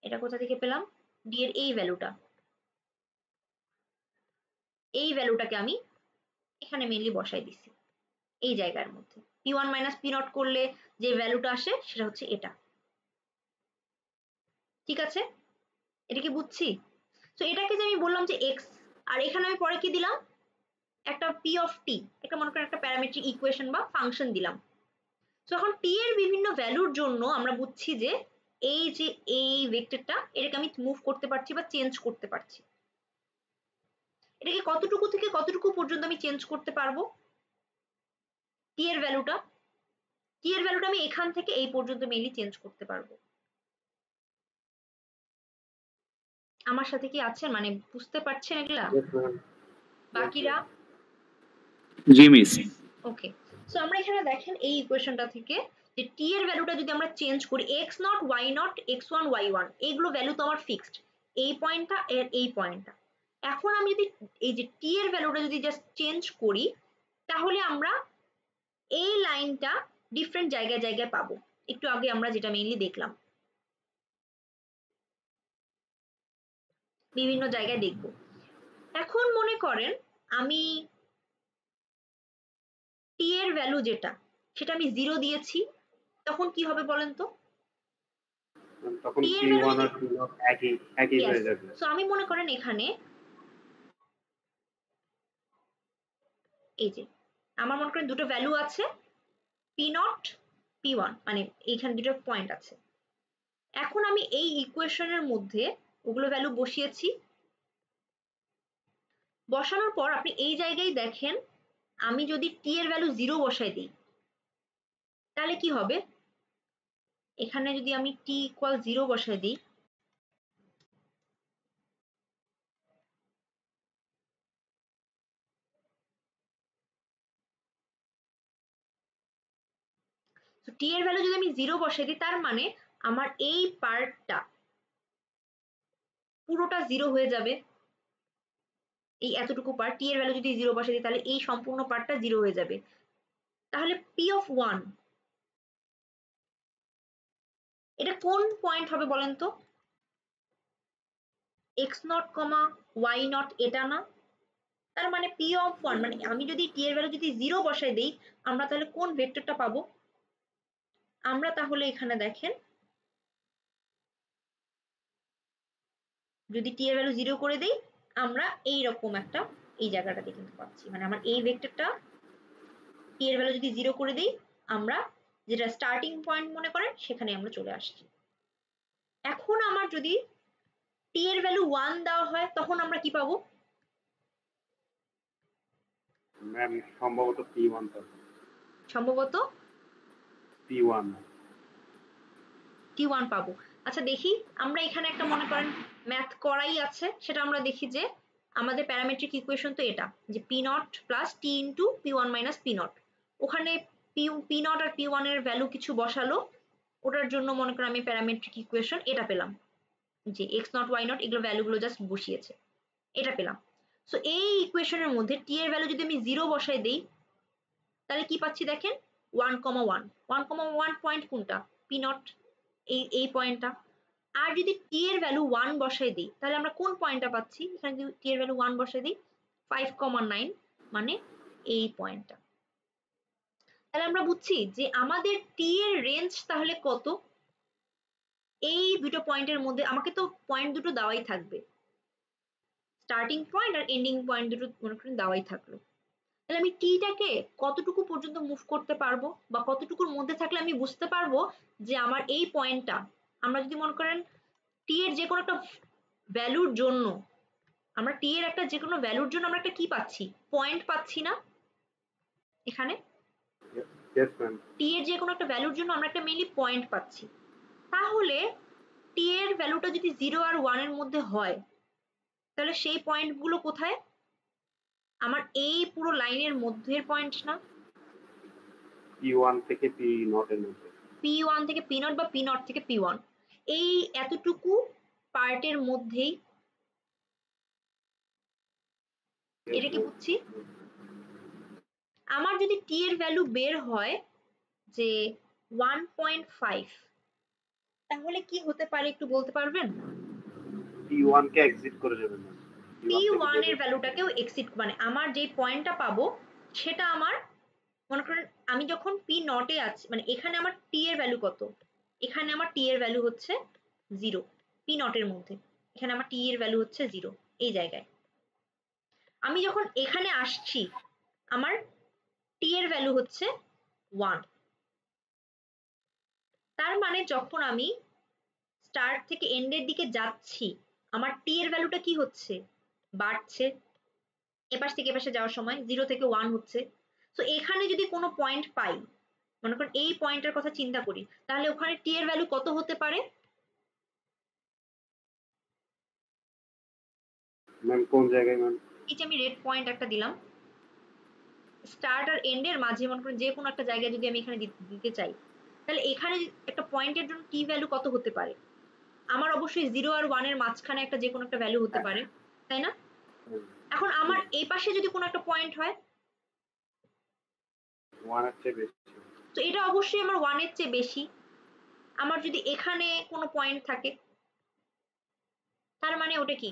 এটা কোথা থেকে পেলাম? ডি এর এই ভ্যালুটা, এই ভ্যালুটাকে আমি এখানে মেইনলি বসাই দিচ্ছি এই জায়গার মধ্যে। P one minus P not করলে যে ভ্যালুটা আসে সেটা হচ্ছে এটা। ঠিক আছে, এটা কি বুঝছি? তো এটাকে যে আমি বললাম যে এক্স, আর এখানে আমি পরে কি দিলাম? একটা পি অফ টি, একটা মনে করেন একটা প্যারামেট্রিক ইকুয়েশন বা ফাংশন দিলাম। তো এখন টি এর বিভিন্ন ভ্যালুর জন্য আমরা বুঝছি যে এই যে এই ভেক্টরটা এটাকে আমি মুভ করতে পারছি বা চেঞ্জ করতে পারছি। এটাকে কতটুকু থেকে কতটুকু পর্যন্ত আমি চেঞ্জ করতে পারবো? টি এর ভ্যালুটা, টি এর ভ্যালুটা আমি এখান থেকে এই পর্যন্ত মেইনলি চেঞ্জ করতে পারবো। আমার সাথে কি আছেন? মানে বুঝতে পারছেন এগুলা? Yes, ma'am. বাকিরা? জি মিস। ওকে, সো আমরা এখানে দেখেন এই ইকুয়েশনটা থেকে যে টি এর ভ্যালুটা যদি আমরা চেঞ্জ করি, x not Y naught x one y one এইগুলো ভ্যালু তো আমার ফিক্সড, এই পয়েন্টটা এর এই পয়েন্টটা। এখন আমি যদি এই যে টি এর ভ্যালুটা যদি জাস্ট চেঞ্জ করি তাহলে আমরা এই লাইনটা ডিফারেন্ট জায়গায় জায়গায় পাবো। একটু আগে আমরা যেটা মেইনলি দেখলাম বিভিন্ন জায়গায় দেখব। এখন মনে করেন আমি টি এর ভ্যালু যেটা সেটা আমি 0 দিয়েছি, তখন কি হবে বলেন তো? তখন টি এর পি ভ্যালু ওয়ান যদি আর পি নট একই হয়ে যাবে। সো আমি মনে করেন এখানে এই যে আমার মনে করেন দুটো ভ্যালু আছে পি নট পি ওয়ান, মানে এইখানে দুটো পয়েন্ট আছে। এখন আমি এই ইকুয়েশনের মধ্যে ওগুলো ভ্যালু বসিয়েছি। বসানোর পর আপনি এই জায়গায় দেখেন আমি যদি টি এর ভ্যালু 0 বসাই দিই তাহলে কি হবে? এখানে যদি আমি টি ইকুয়াল 0 বসাই দিই তো টি এর ভ্যালু যদি আমি 0 বসাই দিই তার মানে আমার এই পার্টটা পুরোটা 0 হয়ে যাবে। এই এতটুকু পার্ট টি এর ভ্যালু যদি 0 বসাই দিই তাহলে এই সম্পূর্ণ পার্টটা 0 হয়ে যাবে। তাহলে পি অফ 1 এটা কোন পয়েন্ট হবে বলেন তো? X naught comma y naught এটা না? তার মানে পি অফ 1 মানে আমি যদি টি এর ভ্যালু যদি 0 বসাই দেই আমরা তাহলে কোন ভেক্টরটা পাবো? আমরা তাহলে এখানে দেখেন যদি টি এর ভ্যালু 0 করে দেই আমরা এই রকম একটা এই জায়গাটাতে কিন্তু পাচ্ছি, মানে আমার এই ভেক্টরটা টি এর ভ্যালু যদি 0 করে দেই আমরা যেটা স্টার্টিং পয়েন্ট মনে করেন সেখানে আমরা চলে আসছি। এখন আমার যদি টি এর ভ্যালু 1 দেওয়া হয় তখন আমরা কি পাবো? ম্যাম সম্ভবত পি ওয়ান পাবো। সম্ভবত পি ওয়ান টি ওয়ান পাবো। আচ্ছা দেখি আমরা এখানে একটা মনে করেন ম্যাথ করাই আছে, সেটা আমরা দেখি যে আমাদের প্যারামেট্রিক ইকুয়েশন তো এটা যে P nought plus T into P one minus P nought. ওখানে পি নট আর পি ওয়ান এর ভ্যালু কিছু বসালো, ওটার জন্য মনে করো আমি প্যারামেট্রিক ইকুয়েশন এটা পেলাম, যে এক্স নট ওয়াই নট এগুলো ভ্যালুগুলো জাস্ট বসিয়েছে, এটা পেলাম। সো এই ইকুয়েশনের মধ্যে টি এর ভ্যালু যদি আমি 0 বসাই দেই তাহলে কি পাচ্ছি দেখেন 1,1 1,1 পয়েন্ট কোনটা, পি নট, এই পয়েন্টটা। আর যদি টি এর ভ্যালু 1 বসাই দিই তাহলে আমরা কোন পয়েন্টটা পাচ্ছি, এখানে যদি টি এর ভ্যালু 1 বসাই দিই 5,9 মানে এই পয়েন্টটা। তাহলে আমরা বুঝছি যে আমাদের টি এর রেঞ্জ তাহলে কত, এই দুটো পয়েন্টের মধ্যে। আমাকে তো পয়েন্ট দুটো দেওয়াই থাকবে, স্টার্টিং পয়েন্ট আর এন্ডিং পয়েন্ট দুটো মনে করেন দেওয়াই থাকলো। তাহলে আমি টিটাকে কতটুকু পর্যন্ত মুভ করতে পারবো বা কতটুকুর মধ্যে থাকলে আমি বুঝতে পারবো যে আমার এই পয়েন্টটা, আমরা যদি মনে করেন টি এর যে কোনো একটা ভ্যালুর জন্য, আমরা টি এর একটা যে কোনো ভ্যালুর জন্য আমরা একটা কি পাচ্ছি, পয়েন্ট পাচ্ছি না এখানে, Yes, ma'am. টি এর যে কোনো একটা ভ্যালুর জন্য আমরা একটা মেইনলি পয়েন্ট পাচ্ছি। তাহলে টি এর ভ্যালুটা যদি 0 আর 1 এর মধ্যে হয় তাহলে সেই পয়েন্টগুলো কোথায়, আমার এই পুরো লাইনের মধ্যের পয়েন্ট না, P1 থেকে P0 এর মধ্যে। P1 থেকে P0 বা P0 থেকে P1, এই এতটুকু পার্টের মধ্যেই। Yes, এটা কি ma'am. বুঝছি? আমার যদি টি এর ভ্যালু বের হয় যে 1.5 তাহলে কি হতে পারে একটু বলতে পারবেন? P1 কে এক্সিট করে যাবে না। P1 এর ভ্যালুটাকেও এক্সিট, মানে আমার যে পয়েন্টটা পাবো সেটা আমার, মনে করেন আমি যখন P0 এ আছি, মানে এখানে আমার টি এর ভ্যালু কত, এখানে আমার টি এর ভ্যালু হচ্ছে 0, P0 এর মধ্যে এখানে আমার টি এর ভ্যালু হচ্ছে 0 এই জায়গায়। আমি যখন এখানে আসছি আমার টি এর ভ্যালু হচ্ছে 1, তার মানে যখন আমি স্টার্ট থেকে এন্ডের দিকে যাচ্ছি আমার টি এর ভ্যালুটা কি হচ্ছে, বাড়ছে, এপাশ থেকে এপাশে যাওয়ার সময় 0 থেকে 1 হচ্ছে। তো এখানে যদি কোনো পয়েন্ট পাই, মনে করেন এই পয়েন্টের কথা চিন্তা করি, তাহলে ওখানে টি এর ভ্যালু কত হতে পারে? ম্যাম কোন জায়গায় ম্যাম? এই যে আমি রেড পয়েন্ট একটা দিলাম, স্টার্ট আর এন্ডের মাঝে মনে করেন যে কোনো একটা জায়গায় যদি আমি এখানে দিতে চাই, তাহলে এখানে একটা পয়েন্টের জন্য টি ভ্যালু কত হতে পারে? আমার অবশ্যই 0 আর 1 এর মাঝখানে একটা যে কোনো একটা ভ্যালু হতে পারে, তাই না? এখন আমার এই পাশে যদি কোনো একটা পয়েন্ট হয় 1 এর চেয়ে বেশি। তো এটা অবশ্যই আমার 1 এর চেয়ে বেশি। আমার যদি এখানে কোনো পয়েন্ট থাকে তার মানে ওটা কি,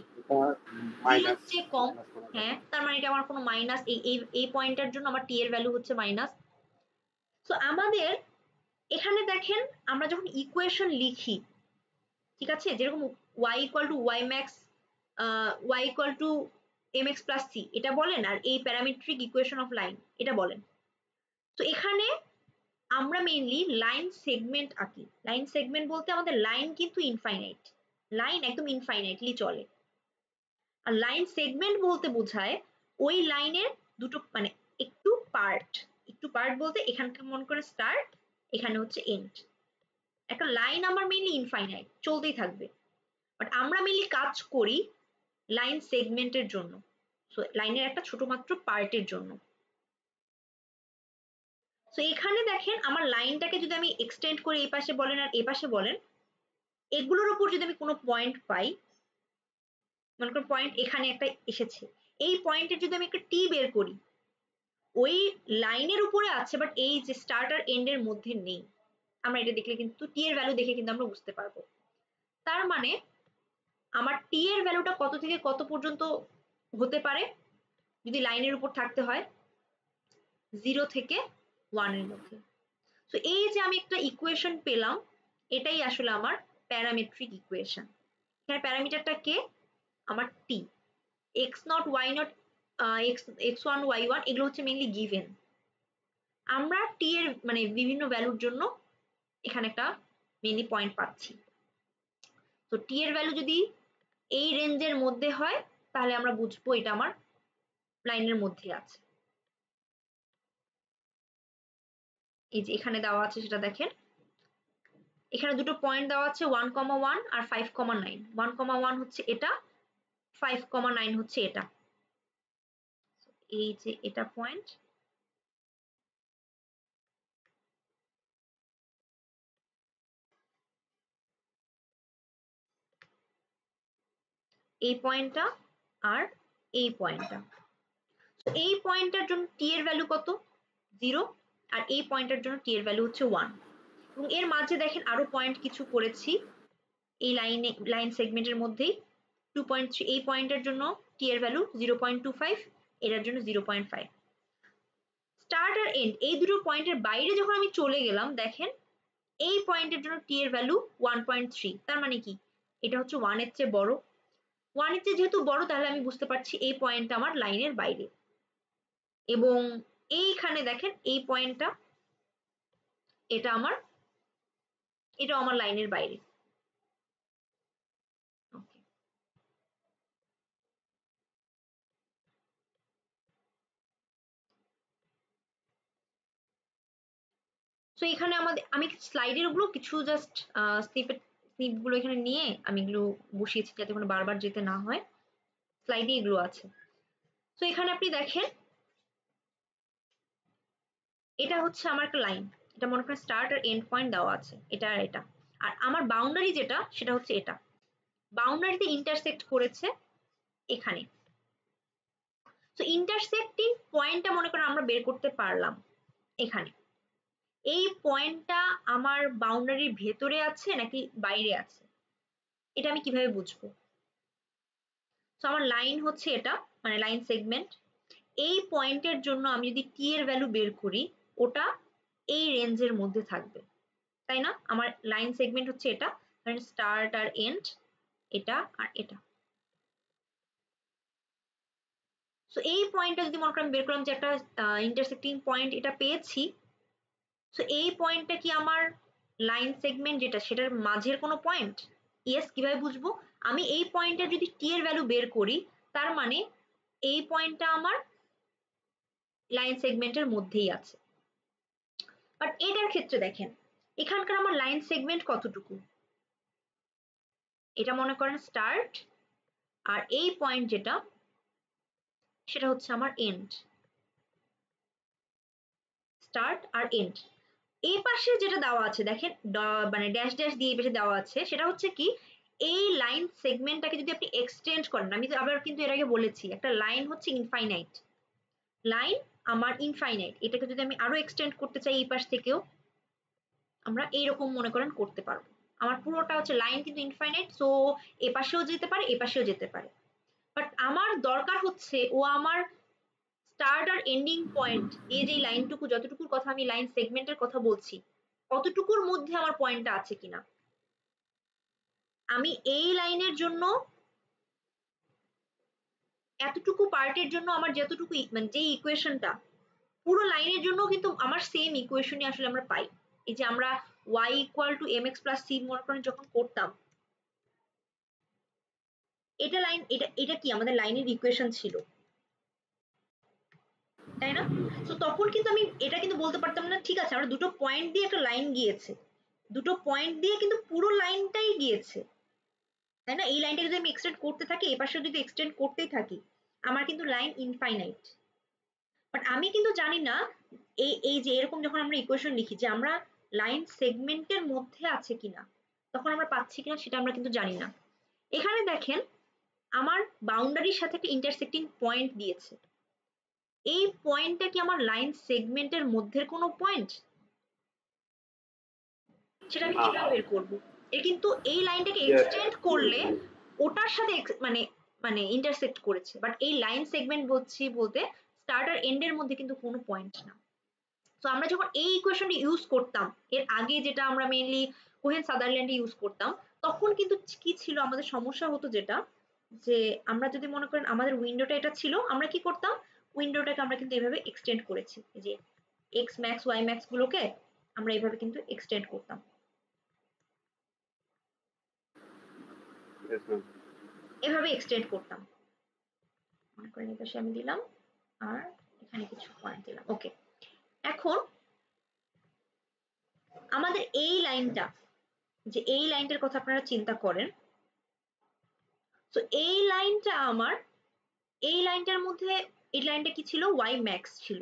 জিরোর চেয়ে কম। হ্যাঁ, তার মানে এটা আমার কোনো মাইনাস, এই পয়েন্টের জন্য আমার টি এর ভ্যালু হচ্ছে মাইনাস। তো আমাদের এখানে দেখেন আমরা যখন ইকুয়েশন লিখি, ঠিক আছে, যেরকম y equal to y max, y equal to mx plus c এটা বলেন, আর এই প্যারামেট্রিক ইকুয়েশন অফ লাইন এটা বলেন। তো এখানে আমরা মেইনলি লাইন সেগমেন্ট আঁকি। লাইন সেগমেন্ট বলতে আমাদের লাইন কিন্তু ইনফাইনাইট, লাইন একদম ইনফাইনাইটলি চলে। আর লাইন সেগমেন্ট বলতে বোঝায় ওই লাইনের দুটো মানে একটু পার্ট বলতে এখানকার মনে করে স্টার্ট, এখানে হচ্ছে এন্ড। একটা লাইন আমার মেইনলি ইনফাইনাইট চলতেই থাকবে, বাট আমরা মেইনলি কাজ করি লাইন সেগমেন্টের জন্য, সো লাইনের একটা ছোট মাত্র পার্টের জন্য। সো এখানে দেখেন আমার লাইনটাকে যদি আমি এক্সটেন্ড করে এই পাশে বলেন আর এই পাশে বলেন, এগুলোর উপর যদি আমি কোনো পয়েন্ট পাই, মনে করুন পয়েন্ট এখানে একটা এসেছে, এই পয়েন্টের যদি আমি একটা টি বের করি, ওই লাইনের উপরে আছে বাট এই যে স্টার্ট আর এন্ড এর মধ্যে নেই, আমরা এটা দেখলে কিন্তু টি এর ভ্যালু দেখে কিন্তু আমরা বুঝতে পারবো। তার মানে আমার টি এর ভ্যালুটা কত থেকে কত পর্যন্ত হতে পারে যদি লাইনের উপর থাকতে হয়, 0 থেকে 1 এর মধ্যে। তো এই যে আমি একটা ইকুয়েশন পেলাম, এটাই আসলে আমার প্যারামেট্রিক ইকুয়েশন। এখানে প্যারামিটারটা কে, আমার T, X not Y nought, x1 y1 এগুলো হচ্ছে মেইনলি গিভেন। আমরা টি এর মানে বিভিন্ন ভ্যালুর জন্য এখানে একটা মেইনলি পয়েন্ট পাচ্ছি। তো টি এর ভ্যালু যদি এই রেঞ্জের মধ্যে হয় তাহলে আমরা বুঝবো এটা আমার লাইনের মধ্যে আছে। এই যে এখানে দেওয়া আছে সেটা দেখেন, এখানে দুটো পয়েন্ট দেওয়া আছে 1,1 আর 5,9। 1,1 হচ্ছে এটা, 5,9 হচ্ছে এটা, এই যে এটা পয়েন্ট, এই পয়েন্টটা আর এই পয়েন্টটা। তো এই পয়েন্টটার জন্য টি এর ভ্যালু কত? 0, আর এই পয়েন্টটার জন্য টি এর ভ্যালু হচ্ছে 1। এবং এর মাঝে দেখেন আরো পয়েন্ট কিছু করেছি এই লাইন সেগমেন্টের মধ্যেই 2.3, এই পয়েন্টের জন্য টি এর ভ্যালু 0.25, এটার জন্য 0.5। স্টার্ট আর এন্ড এই দুটো পয়েন্টের বাইরে যখন আমি চলে গেলাম, দেখেন এই পয়েন্টের জন্য টি এর ভ্যালু 1.3। তার মানে কি এটা হচ্ছে 1 এর চেয়ে বড়। 1 এর চেয়ে যেহেতু বড়, তাহলে আমি বুঝতে পারছি এই পয়েন্টটা আমার লাইনের বাইরে। এবং এইখানে দেখেন এই পয়েন্টটা, এটা আমার লাইনের বাইরে। ওকে, সো এখানে আমি স্লাইডের গুলো কিছু জাস্ট স্নিপ গুলো এখানে নিয়ে আমি এগুলো বসিয়েছি যাতে কোনো বারবার যেতে না হয়। স্লাইডে এগুলো আছে। তো এখানে আপনি দেখেন এটা হচ্ছে আমার একটা লাইন, এটা মনে করেন স্টার্ট আর এন্ড পয়েন্ট দেওয়া আছে, এটা আর এটা। আর আমার বাউন্ডারি যেটা সেটা হচ্ছে এটা, বাউন্ডারিতে ইন্টারসেক্ট করেছে এখানে। তো ইন্টারসেক্টিং পয়েন্টটা মনে করেন আমরা বের করতে পারলাম এখানে। এই পয়েন্টটা আমার বাউন্ডারির ভেতরে আছে নাকি বাইরে আছে, এটা আমি কিভাবে বুঝবো? তো আমার লাইন হচ্ছে এটা, মানে লাইন সেগমেন্ট। এই পয়েন্টের জন্য আমি যদি টি এর ভ্যালু বের করি, ওটা এই রেঞ্জের মধ্যে থাকবে, তাই না? আমার লাইন সেগমেন্ট হচ্ছে এটা, কারণ স্টার্ট আর এন্ড এটা আর এটা। সো এই পয়েন্টটা যদি মনে করেন বের করলাম যে একটা ইন্টারসেক্টিং পয়েন্ট এটা পেয়েছি, সো এই পয়েন্টটা কি আমার লাইন সেগমেন্ট যেটা সেটার মাঝের কোনো পয়েন্ট? ইয়েস। কিভাবে বুঝবো? আমি এই পয়েন্টটা যদি টি এর ভ্যালু বের করি, তার মানে এই পয়েন্টটা আমার লাইন সেগমেন্টের মধ্যেই আছে। বাট এটার ক্ষেত্রে দেখেন এখানকার আমার লাইন সেগমেন্ট কতটুকু, এটা মনে করেন স্টার্ট, আর এই পয়েন্ট যেটা সেটা হচ্ছে আমার এন্ড, স্টার্ট আর এন্ড। এই পাশে যেটা দেওয়া আছে দেখেন, মানে ড্যাশ ড্যাশ দিয়ে এই পাশে দেওয়া আছে, সেটা হচ্ছে কি এই লাইন সেগমেন্টটাকে যদি আপনি এক্সটেন্ড করেন, আমি আবার কিন্তু এর আগে বলেছি একটা লাইন হচ্ছে ইনফাইনাইট, লাইন আমার ইনফাইনাইট, এটাকে যদি আমি আরো এক্সটেন্ড করতে চাই এই পাশ থেকেও আমরা এইরকম মনে করেন করতে পারবো। আমার পুরোটা হচ্ছে লাইন কিন্তু ইনফাইনাইট, সো এ পাশেও যেতে পারে এ পাশেও যেতে পারে। বাট আমার দরকার হচ্ছে ও আমার স্টার্ট আর এন্ডিং পয়েন্ট দিয়ে যে লাইনটুকু, যতটুকুর কথা আমি লাইন সেগমেন্টের কথা বলছি, কতটুকুর মধ্যে আমার পয়েন্টটা আছে কিনা। আমি এই লাইনের জন্য এতটুকু পার্টের জন্য আমার যতটুকু মানে যে ইকুয়েশনটা, পুরো লাইনের জন্য কিন্তু আমার সেম ইকুয়েশনই আসলে আমরা পাই। এই যে আমরা y = mx + c মনে করেন যখন করতাম, এটা লাইন, এটা কি আমাদের লাইনের ইকুয়েশন ছিল, তাই না? তো তখন কিন্তু আমি এটা কিন্তু বলতে পারতাম না ঠিক আছে আমরা দুটো পয়েন্ট দিয়ে একটা লাইন গিয়েছে, দুটো পয়েন্ট দিয়ে কিন্তু পুরো লাইনটাই গিয়েছে, তাই না? এই লাইনটা যদি আমি এক্সটেন্ড করতে থাকি, এই পাশে যদি এক্সটেন্ড করতেই থাকি, আমার কিন্তু লাইন ইনফাইনাইট। বাট আমি কিন্তু জানি না এই যে এরকম যখন আমরা ইকুয়েশন লিখি যে আমরা লাইন সেগমেন্টের মধ্যে আছে কিনা, তখন আমরা পাচ্ছি কিনা সেটা আমরা কিন্তু জানি না। এখানে দেখেন আমার বাউন্ডারির সাথে একটা ইন্টারসেক্টিং পয়েন্ট দিয়েছে, এই পয়েন্টটা কি আমার লাইন সেগমেন্টের মধ্যের কোনো পয়েন্ট, সেটা আমি কিভাবে বের করব? এ কিন্তু এই লাইনটাকে এক্সটেন্ড করলে ওটার সাথে মানে মানে ইন্টারসেক্ট করেছে, বাট এই লাইন সেগমেন্ট বলতে স্টার্ট আর এন্ডের মধ্যে কিন্তু কোনো পয়েন্ট না। তো আমরা যখন এই ইকুয়েশনটি ইউজ করতাম এর আগে, যেটা আমরা মেইনলি কোহেন সাদারল্যান্ডে ইউজ করতাম, তখন কিন্তু কি ছিল আমাদের সমস্যা হতো যেটা, যে আমরা যদি মনে করেন আমাদের উইন্ডোটা এটা ছিল, আমরা কি করতাম উইন্ডোটাকে আমরা কিন্তু এইভাবে এক্সটেন্ড করেছি, এই যে এক্স ম্যাক্স ওয়াই ম্যাক্স গুলোকে আমরা এইভাবে কিন্তু এক্সটেন্ড করতাম, এভাবে এক্সটেন্ড করতাম। মনে করেন এই পাশে আমি দিলাম আর এখানে কিছু পয়েন্ট দিলাম। ওকে, এখন আমাদের এই লাইনটা, যে এই লাইনটার কথা আপনারা চিন্তা করেন, তো এই লাইনটা আমার, এই লাইনটার মধ্যে এই লাইনটা কি ছিল, ওয়াই ম্যাক্স ছিল।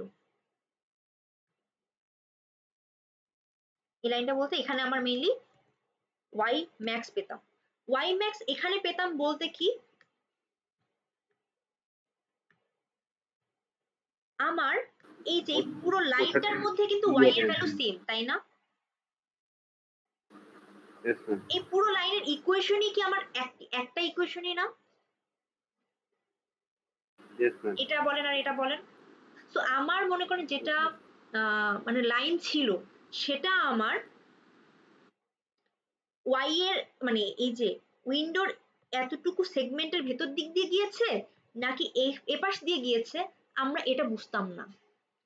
এই লাইনটা বলতে এখানে আমার মেইনলি ওয়াই ম্যাক্স পেতাম। ওয়াই ম্যাক্স এখানে পেতাম বলতে কি, আমার এই যে পুরো লাইনটার মধ্যে কিন্তু ওয়াই এর ভ্যালু সেম, তাই না? Yes, ma'am. এই পুরো লাইনের ইকুয়েশনই কি আমার একটা ইকুয়েশনই না? Yes, ma'am. এটা বলেন আর এটা বলেন। তো আমার মনে করেন যেটা মানে লাইন ছিল সেটা আমার ওয়াই এর মানে এই যে উইন্ডোর এতটুকু সেগমেন্টের ভেতর দিক দিয়ে গিয়েছে নাকি এপাশ দিয়ে গিয়েছে, আমরা এটা বুঝতাম না।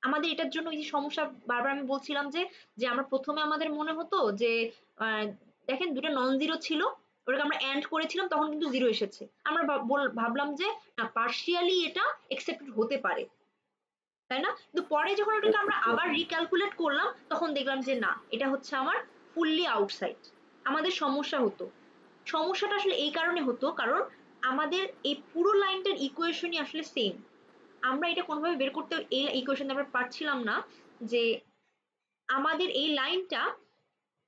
আমাদের এটার জন্য এই যে সমস্যা, বারবার আমি বলছিলাম যে আমরা প্রথমে আমাদের মনে হতো যে দেখেন দুটো নন জিরো ছিল, ওটাকে আমরা এন্ড করেছিলাম তখন কিন্তু জিরো এসেছে, আমরা ভাবলাম যে না পার্শিয়ালি এটা একসেপ্টেড হতে পারে, তাই না? কিন্তু পরে যখন ওটাকে আমরা আবার রিক্যালকুলেট করলাম তখন দেখলাম যে না, এটা হচ্ছে আমার ফুললি আউটসাইড। আমাদের সমস্যা হতো, সমস্যাটা আসলে এই কারণে হতো কারণ আমাদের এই পুরো লাইনটার ইকুয়েশনই আসলে সেম। আমরা এটা কোনোভাবে বের করতে, এই ইকুয়েশন আমরা পারছিলাম না যে আমাদের এই লাইনটা,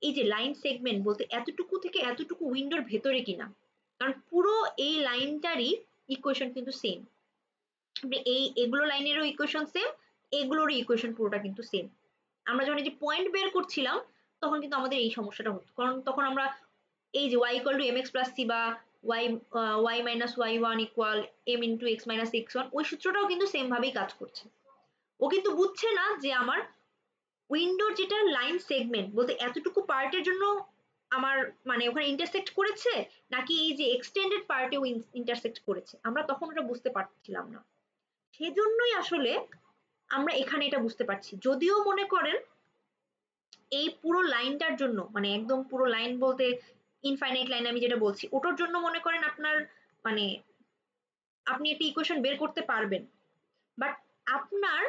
এই যে লাইন সেগমেন্ট বলতে এতটুকু থেকে এতটুকু উইন্ডোর ভেতরে কিনা, কারণ পুরো এই লাইনটারই ইকুয়েশন কিন্তু সেম। এগুলো লাইনেরও ইকুয়েশন সেম, এগুলোরও ইকুয়েশন পুরোটা কিন্তু সেম। আমরা যখন এই যে পয়েন্ট বের করছিলাম তখন কিন্তু আমাদের এই সমস্যাটা হতো, কারণ তখন আমরা এই যে y equal to mx plus c বা y minus y1 equal m into x minus x1, ওই সূত্রটাও কিন্তু সেম ভাবেই কাজ করছে। ও কিন্তু বুঝছে না যে আমার উইন্ডোর যেটা লাইন সেগমেন্ট বলতে এতটুকু পার্টের জন্য আমার মানে ওখানে ইন্টারসেক্ট করেছে নাকি এই যে এক্সটেন্ডেড পার্টেও ইন্টারসেক্ট করেছে, আমরা তখন ওটা বুঝতে পারছিলাম না। সেজন্যই আসলে আমরা এখানে এটা বুঝতে পারছি। যদিও মনে করেন এই পুরো লাইনটার জন্য মানে একদম পুরো লাইন বলতে ইনফাইনাইট লাইন আমি যেটা বলছি ওটার জন্য মনে করেন আপনার মানে আপনি একটা ইকুয়েশন বের করতে পারবেন, বাট আপনার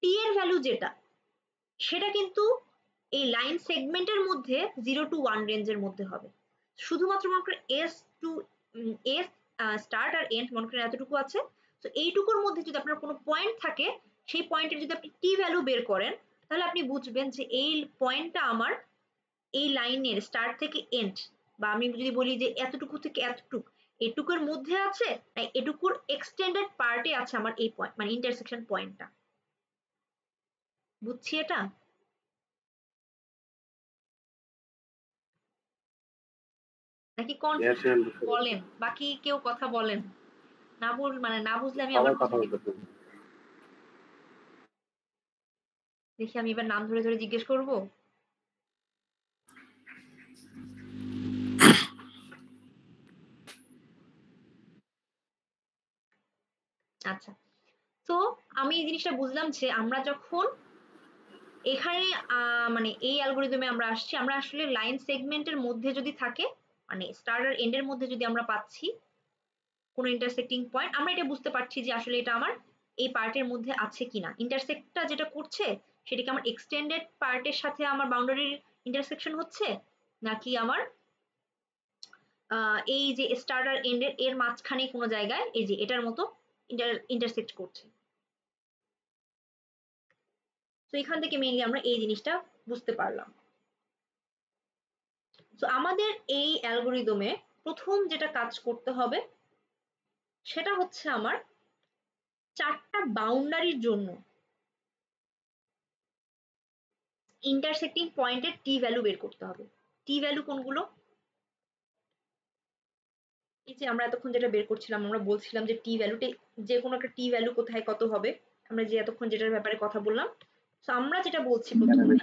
টি এর ভ্যালু যেটা সেটা কিন্তু এই লাইন সেগমেন্টের মধ্যে 0 to 1 রেঞ্জের মধ্যে হবে। শুধুমাত্র মনে করেন এস টু এস স্টার্ট আর এন্ড মনে করেন এতটুকু আছে, তো এইটুকুর মধ্যে যদি আপনার কোনো পয়েন্ট থাকে সেই পয়েন্টের যদি আপনি টি ভ্যালু বের করেন তাহলে আপনি বুঝবেন যে এই পয়েন্টটা আমার এই লাইনের স্টার্ট থেকে এন্ড, বা আমি যদি বলি যে এতটুকু থেকে এতটুকু এটুকুর মধ্যে আছে না এটুকুর এক্সটেন্ডেড পার্টে আছে আমার এই পয়েন্ট মানে ইন্টারসেকশন পয়েন্টটা। বুঝছি এটা? নাকি Yes, কনফিউশন ma'am. বলেন, বাকি কেউ কথা বলেন, না মানে না বুঝলে আমি আবার সবাই কথা বুঝিয়ে দিব। বলতেছেন। দেখি আমি এবার নাম ধরে ধরে জিজ্ঞেস করব। আচ্ছা, তো আমি এই জিনিসটা বুঝলাম যে আমরা যখন এখানে মানে এই অ্যালগরিদমে আমরা আসছি, আমরা আসলে লাইন সেগমেন্টের মধ্যে যদি থাকে মানে স্টার্ট আর এন্ডের মধ্যে যদি আমরা পাচ্ছি কোনো ইন্টারসেক্টিং পয়েন্ট, আমরা এটা বুঝতে পারছি যে আসলে এটা আমার এই পার্টের মধ্যে আছে কিনা। ইন্টারসেক্টটা যেটা করছে সেটা কি আমার এক্সটেন্ডেড পার্টের সাথে আমার বাউন্ডারির ইন্টারসেকশন হচ্ছে নাকি আমার এই যে স্টার্ট আর এন্ডের এর মাঝখানে কোনো জায়গায় এই যে এটার মতো ইন্টারসেক্ট করছে। তো এখান থেকে মেইনলি আমরা এই জিনিসটা বুঝতে পারলাম। তো আমাদের এই অ্যালগরিদমে প্রথম যেটা কাজ করতে হবে সেটা হচ্ছে আমার চারটা বাউন্ডারির জন্য ইন্টারসেক্টিং পয়েন্টের টি ভ্যালু বের করতে হবে। টি ভ্যালু কোনগুলো? এই যে আমরা এতক্ষণ যেটা বের করছিলাম আমরা বলছিলাম যে টি ভ্যালুতে যে কোনো একটা টি ভ্যালু কোথায় কত হবে, আমরা যে এতক্ষণ যেটার ব্যাপারে কথা বললাম। তো আমরা যেটা বলছি প্রথমে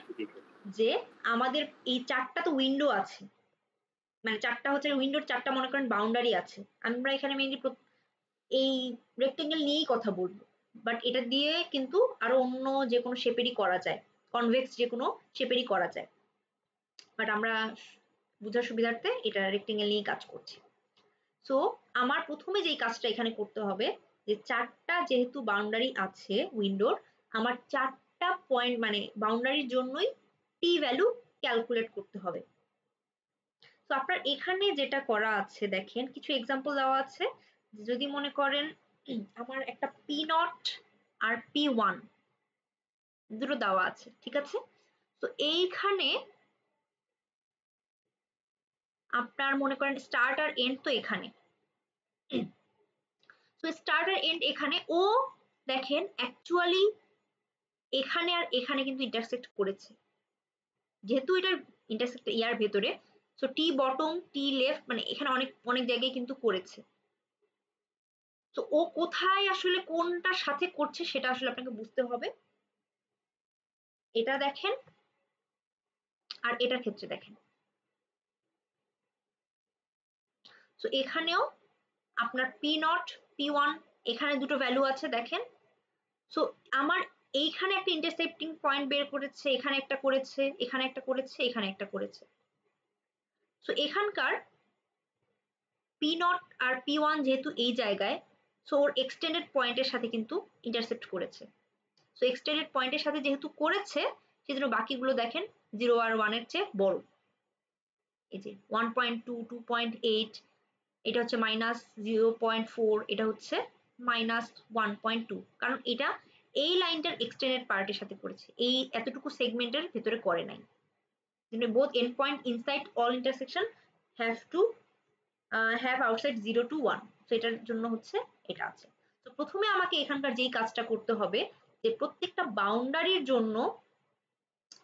যে আমাদের এই চারটা তো উইন্ডো আছে, মানে চারটা হচ্ছে উইন্ডোর চারটা মনে করেন বাউন্ডারি আছে। আমরা এখানে মেইনলি এই রেক্টেঙ্গেল নিয়েই কথা বলবো, বাট এটা দিয়ে কিন্তু আরো অন্য যে কোনো শেপেরই করা যায়, কনভেক্স যে কোনো শেপেরই করা যায়, বাট আমরা বুঝার সুবিধার্থে এটা রেক্টেঙ্গেল নিয়েই কাজ করছি। সো আমার প্রথমে যেই কাজটা এখানে করতে হবে যে চারটা যেহেতু বাউন্ডারি আছে উইন্ডোর, আমার চারটা পয়েন্ট মানে বাউন্ডারির জন্যই টি ভ্যালু ক্যালকুলেট করতে হবে। তো আপনার এখানে যেটা করা আছে দেখেন কিছু এক্সাম্পল দেওয়া আছে, যদি মনে করেন আমার একটা P0 আর P1 দুটো দেওয়া আছে, ঠিক আছে? তো এইখানে আপনার মনে করেন স্টার্ট আর এন্ড তো এখানে, তো স্টার্ট আর এন্ড এখানে, ও দেখেন অ্যাকচুয়ালি এখানে আর এখানে কিন্তু ইন্টারসেক্ট করেছে, যেহেতু এটা ইন্টারসেক্ট ইয়ার ভেতরে, সো টি বটম টি লেফট মানে এখানে অনেক অনেক জায়গায় কিন্তু করেছে। তো ও কোথায় আসলে কোনটার সাথে করছে সেটা আসলে আপনাকে বুঝতে হবে। এটা দেখেন আর এটার ক্ষেত্রে দেখেন, তো এখানেও আপনার P0 P1 এখানে দুটো ভ্যালু আছে দেখেন। সো আমার এইখানে একটা ইন্টারসেক্টিং পয়েন্ট বের করেছে, এখানে একটা করেছে, এখানে একটা করেছে, এখানে একটা করেছে। সো এখানকার P0 আর P1 যেহেতু এই জায়গায়, সো ওর এক্সটেন্ডেড পয়েন্টের সাথে কিন্তু ইন্টারসেক্ট করেছে। সো এক্সটেন্ডেড পয়েন্টের সাথে যেহেতু করেছে সেজন্য বাকিগুলো দেখেন 0 আর 1 এর চেয়ে বড়। এই যে 1.2 2.8, এটা হচ্ছে -0.4, এটা হচ্ছে -1.2, কারণ এটা এই লাইনটার এক্সটেন্ডেড পার্টের সাথে করেছে, এই এতটুকু সেগমেন্টের ভিতরে করে নাই। both end point inside all intersection have to have outside 0 to 1, so এটার জন্য হচ্ছে এটা আছে। তো প্রথমে আমাকে এখানকার যেই কাজটা করতে হবে যে প্রত্যেকটা বাউন্ডারির জন্য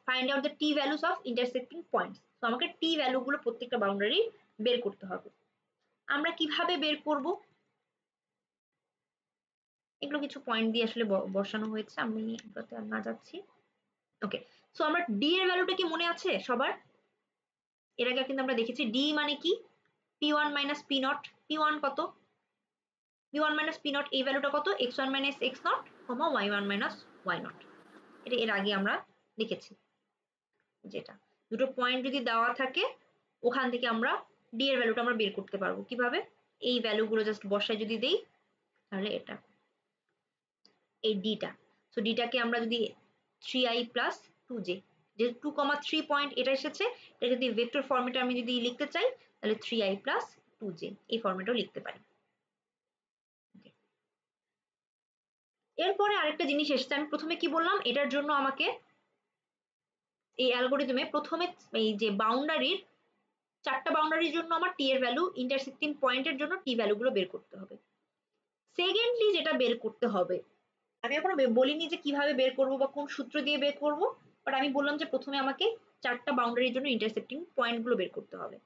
find out the t values of intersecting points, তো আমাকে t ভ্যালু গুলো প্রত্যেকটা বাউন্ডারি বের করতে হবে। আমরা কিভাবে বের করব, এগুলো কিছু পয়েন্ট দিয়ে আসলে বসানো হয়েছে, আমি এগুলোতে আর না যাচ্ছি। ওকে, সো আমরা ডি এর ভ্যালুটা কি মনে আছে সবার? এর আগে কিন্তু আমরা দেখেছি ডি মানে কি P1 minus P0, P1 কত, P1 minus P0 এই ভ্যালুটা কত, x1 minus x0, y1 minus y0, এটা এর আগে আমরা লিখেছি। যেটা দুটো পয়েন্ট যদি দেওয়া থাকে ওখান থেকে আমরা ডি এর ভ্যালুটা আমরা বের করতে পারবো কিভাবে, এই ভ্যালুগুলো জাস্ট বসায় যদি দেই তাহলে এটা এই ডিটা, সো ডিটাকে আমরা যদি 3i plus 2j, যে 2,3 পয়েন্ট এটা এসেছে, এটা যদি ভেক্টর ফরম্যাটে আমি যদি লিখতে চাই তাহলে 3i plus 2j এই ফরম্যাটেও লিখতে পারি। এরপরে আরেকটা জিনিস এসেছে, আমি প্রথমে কি বললাম, এটার জন্য আমাকে এই অ্যালগরিদমে প্রথমে এই যে বাউন্ডারির চারটা বাউন্ডারির জন্য আমার টি এর ভ্যালু, ইন্টারসেক্টিং পয়েন্টের জন্য টি ভ্যালুগুলো বের করতে হবে। সেকেন্ডলি যেটা বের করতে হবে, আমি এখনো বলিনি যে কিভাবে বের করবো বা কোন সূত্র দিয়ে বের করবো, বাট আমি বললাম যে প্রথমে আমাকে চারটা বাউন্ডারির জন্য ইন্টারসেক্টিং পয়েন্টগুলো বের করতে হবে।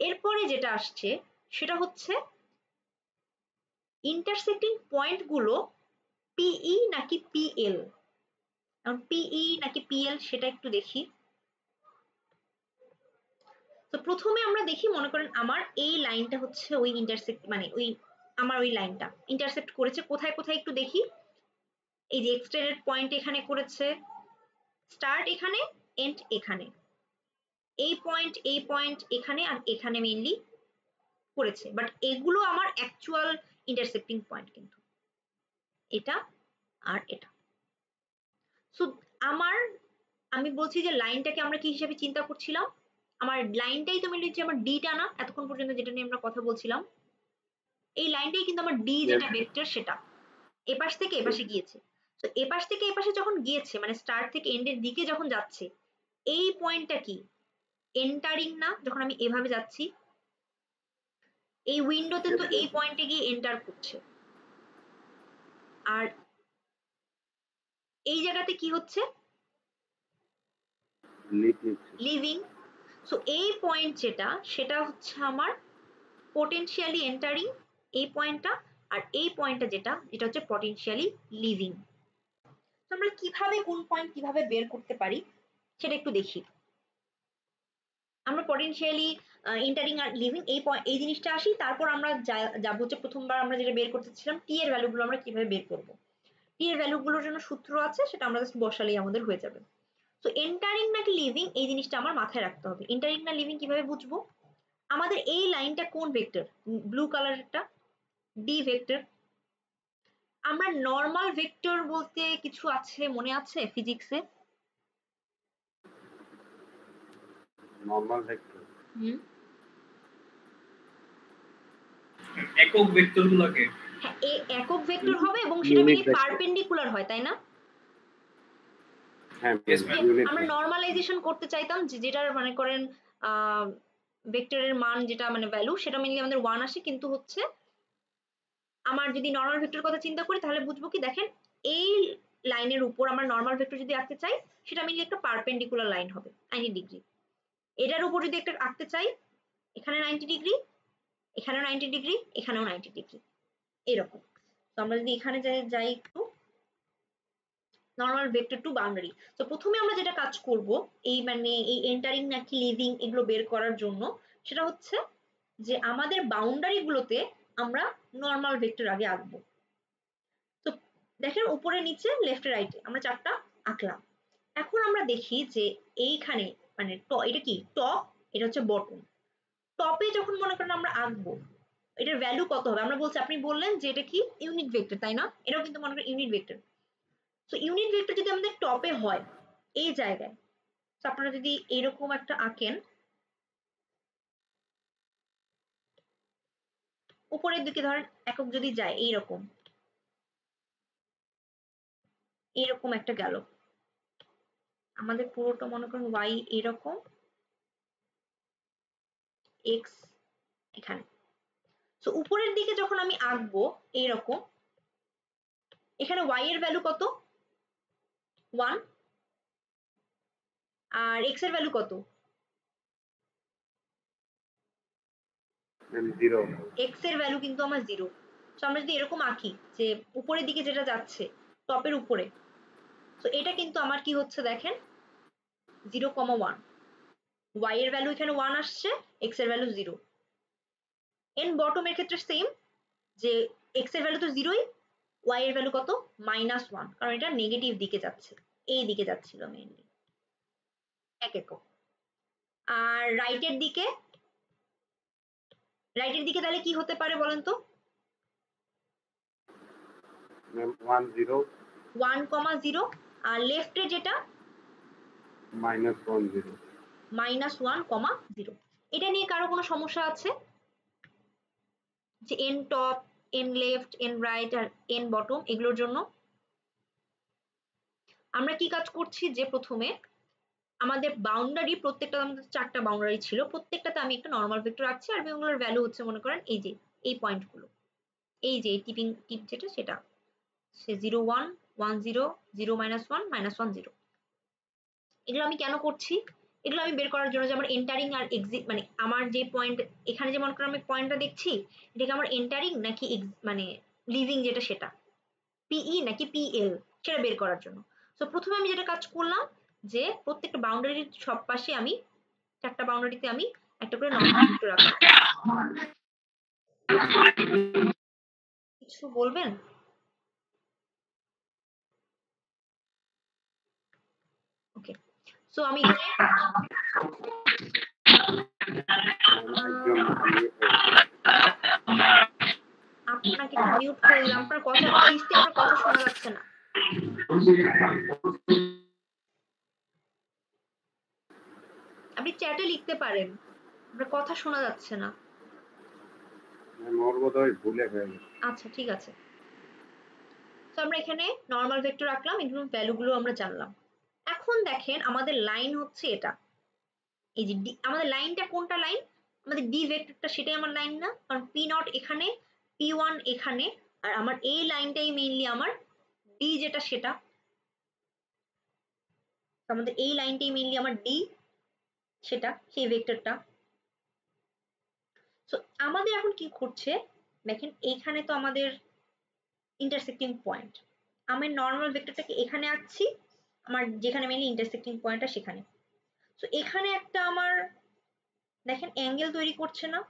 এরপরে যেটা আসছে সেটা হচ্ছে ইন্টারসেক্টিং পয়েন্টগুলো পিই নাকি পিএল, এখন পিই নাকি পিএল সেটা একটু দেখি। তো প্রথমে আমরা দেখি মনে করেন আমার এই লাইনটা হচ্ছে ওই ইন্টারসেক্ট মানে ওই আমার ওই লাইনটা ইন্টারসেক্ট করেছে কোথায় কোথায় একটু দেখি। এই যে এক্সটেন্ডেড পয়েন্ট এখানে করেছে, স্টার্ট এখানে, এন্ড এখানে, এই পয়েন্ট এখানে আর এখানে মেইনলি করেছে, বাট এগুলো আমার অ্যাকচুয়াল ইন্টারসেক্টিং পয়েন্ট কিন্তু এটা আর এটা। সো আমি বলছি যে লাইনটাকে আমরা কি হিসেবে চিন্তা করছিলাম, আমার লাইনটাই তো মিলে যে আমার ডিটা না, এতক্ষণ পর্যন্ত যেটা নিয়ে আমরা কথা বলছিলাম এই লাইনটাই কিন্তু আমার ডি যেটা ভেক্টর সেটা এপাশ থেকে এপাশে গিয়েছে। তো এপাশ থেকে এপাশে যখন গিয়েছে মানে স্টার্ট থেকে এন্ডের দিকে যখন যাচ্ছে, এই পয়েন্টটা কি এন্টারিং না, যখন আমি এভাবে যাচ্ছি এই উইন্ডোতে তো এই পয়েন্টে গিয়ে এন্টার করছে, আর এই জায়গাতে কি হচ্ছে লিভিং। সো এই পয়েন্ট যেটা সেটা হচ্ছে আমার পোটেনশিয়ালি এন্টারিং এই পয়েন্টটা, আর এই পয়েন্টটা যেটা হচ্ছে পটেনশিয়ালি লিভিং। তো আমরা কিভাবে কোন পয়েন্ট কিভাবে বের করতে পারি সেটা একটু দেখি। আমরা পটেনশিয়ালি এন্টারিং আর লিভিং এই জিনিসটা আসি, তারপর আমরা যাবো হচ্ছে প্রথমবার আমরা যেটা বের করতেছিলাম টি এর ভ্যালুগুলো আমরা কিভাবে বের করবো। টি এর ভ্যালুগুলোর জন্য সূত্র আছে, সেটা আমরা জাস্ট বসালেই আমাদের হয়ে যাবে। তো এন্টারিং নাকি লিভিং এই জিনিসটা আমার মাথায় রাখতে হবে। এন্টারিং না লিভিং কিভাবে বুঝবো, আমাদের এই লাইনটা কোন ভেক্টর, ব্লু কালারটা ডি ভেক্টর। আমরা নর্মাল ভেক্টর বলতে কিছু আছে মনে আছে ফিজিক্সে? নরমাল ভেক্টর হুম একক ভেক্টরগুলোকে হ্যাঁ একক ভেক্টর হবে এবং সেটা Unit মেনলি vector. পারপেন্ডিকুলার হয় তাই না? হ্যাঁ Yes, ma'am. ইউনিট আমরা নরমালাইজেশন করতে চাইতাম যে যেটার মনে করেন ভেক্টরের মান যেটা মানে ভ্যালু সেটা মেনলি আমাদের 1 আসে, কিন্তু হচ্ছে আমার যদি নরমাল ভেক্টর কথা চিন্তা করি তাহলে বুঝবো কি দেখেন এই লাইনের উপর আমরা নরমাল ভেক্টর যদি আঁকতে চাই সেটা মেনলি একটা পারপেন্ডিকুলার লাইন হবে 90 ডিগ্রি। এটার উপর যদি একটা আঁকতে চাই এখানে 90 ডিগ্রি, এখানেও 90 ডিগ্রি, এখানেও 90 ডিগ্রি, এরকম। তো আমরা যদি এখানে যাই একটু নরমাল ভেক্টর টু বাউন্ডারি, তো প্রথমে আমরা যেটা কাজ করব এই মানে এই এন্টারিং নাকি লিভিং এগুলো বের করার জন্য সেটা হচ্ছে যে আমাদের বাউন্ডারি গুলোতে আমরা নরমাল ভেক্টর আগে আঁকবো। তো দেখেন উপরে নিচে লেফটে রাইটে আমরা চারটা আঁকলাম। এখন আমরা দেখি যে এইখানে মানে এটা কি টপ, এটা হচ্ছে বটম। টপে যখন মনে করেন আমরা আঁকবো এটার ভ্যালু কত হবে, আমরা বলছি আপনি বললেন যে এটা কি ইউনিট ভেক্টর তাই না? এটাও কিন্তু মনে করেন ইউনিট ভেক্টর। তো ইউনিট ভেক্টর যদি আমাদের টপে হয় এই জায়গায়, তো আপনারা যদি এরকম একটা আঁকেন উপরের দিকে ধরেন একক যদি যায় এইরকম এরকম একটা গেল, আমাদের পুরোটা মনে করেন ওয়াই এরকম এক্স এখানে। তো উপরের দিকে যখন আমি আঁকবো এইরকম, এখানে ওয়াই এর ভ্যালু কত 1 আর এক্স এর ভ্যালু কত জিরো। এক্স এর ভ্যালু কিন্তু আমার 0। তো আমরা যদি এরকম আঁকি যে উপরের দিকে যেটা যাচ্ছে টপের উপরে, তো এটা কিন্তু আমার কি হচ্ছে দেখেন 0,1, ওয়াই এর ভ্যালু এখানে 1 আসছে, এক্স এর ভ্যালু 0। এন বটমের ক্ষেত্রে সেম, যে এক্স এর ভ্যালু তো 0ই, ওয়াই এর ভ্যালু কত -1, কারণ এটা নেগেটিভ দিকে যাচ্ছে, এই দিকে যাচ্ছিল মেইনলি এক একক। আর রাইটের দিকে তাহলে কি হতে পারে বলেন তো? 1,0 আর লেফটে যেটা -1,0। এটা নিয়ে কারো কোনো সমস্যা আছে যে N top, N left, N right আর এন বটম এগুলোর জন্য? আমরা কি কাজ করছি যে প্রথমে আমাদের বাউন্ডারি প্রত্যেকটা, আমাদের 4টা বাউন্ডারি ছিল, প্রত্যেকটাতে আমি একটা নরমাল ভেক্টর রাখছি আর এগুলোর ভ্যালু হচ্ছে মনে করেন এই যে এই পয়েন্টগুলো, এই যে টিপিং টিপ যেটা সেটা সে 0 1 1 0 0 -1 -1 0। এগুলো আমি কেন করছি? এগুলো আমি বের করার জন্য যে আমার এন্টারিং আর এক্সিট মানে আমার যে পয়েন্ট এখানে যে মনে করেন আমি পয়েন্টটা দেখছি এটাকে আমার এন্টারিং নাকি মানে লিভিং যেটা সেটা পিই নাকি পিএল সেটা বের করার জন্য। তো প্রথমে আমি যেটা কাজ করলাম যে প্রত্যেকটা বাউন্ডারির সব পাশে আমি 4টা বাউন্ডারিতে আমি একটা করে নরমাল ভেক্টর রাখলাম। কিছু বলবেন? ওকে, সো আমি আপনাকে একটু মিউট করে দিলাম, আপনার কথা প্লিজতে আপনার কথা শোনা যাচ্ছে না। আপনি চ্যাটে লিখতে পারেন, আপনার কথা শোনা যাচ্ছে না। আচ্ছা ঠিক আছে, তো আমরা এখানে নরমাল ভেক্টর রাখলাম, এগুলো ভ্যালুগুলো আমরা জানলাম। এখন দেখেন আমাদের লাইন হচ্ছে এটা, এই যে আমাদের লাইনটা কোনটা লাইন, আমাদের ডি ভেক্টরটা সেটাই আমার লাইন না, কারণ পি নট এখানে, পি ওয়ান এখানে, আর আমার এই লাইনটাই মেইনলি আমার ডি যেটা সেটা, আমাদের এই লাইনটাই মেইনলি আমার ডি সেটা সেই ভেক্টরটা। সো আমাদের এখন কি করছে দেখেন এইখানে তো আমাদের ইন্টারসেক্টিং পয়েন্ট, আমি নরমাল ভেক্টরটাকে এখানে আঁকছি আমার যেখানে মেইনলি ইন্টারসেক্টিং পয়েন্টটা সেখানে। সো এখানে একটা আমার দেখেন অ্যাঙ্গেল তৈরি করছে না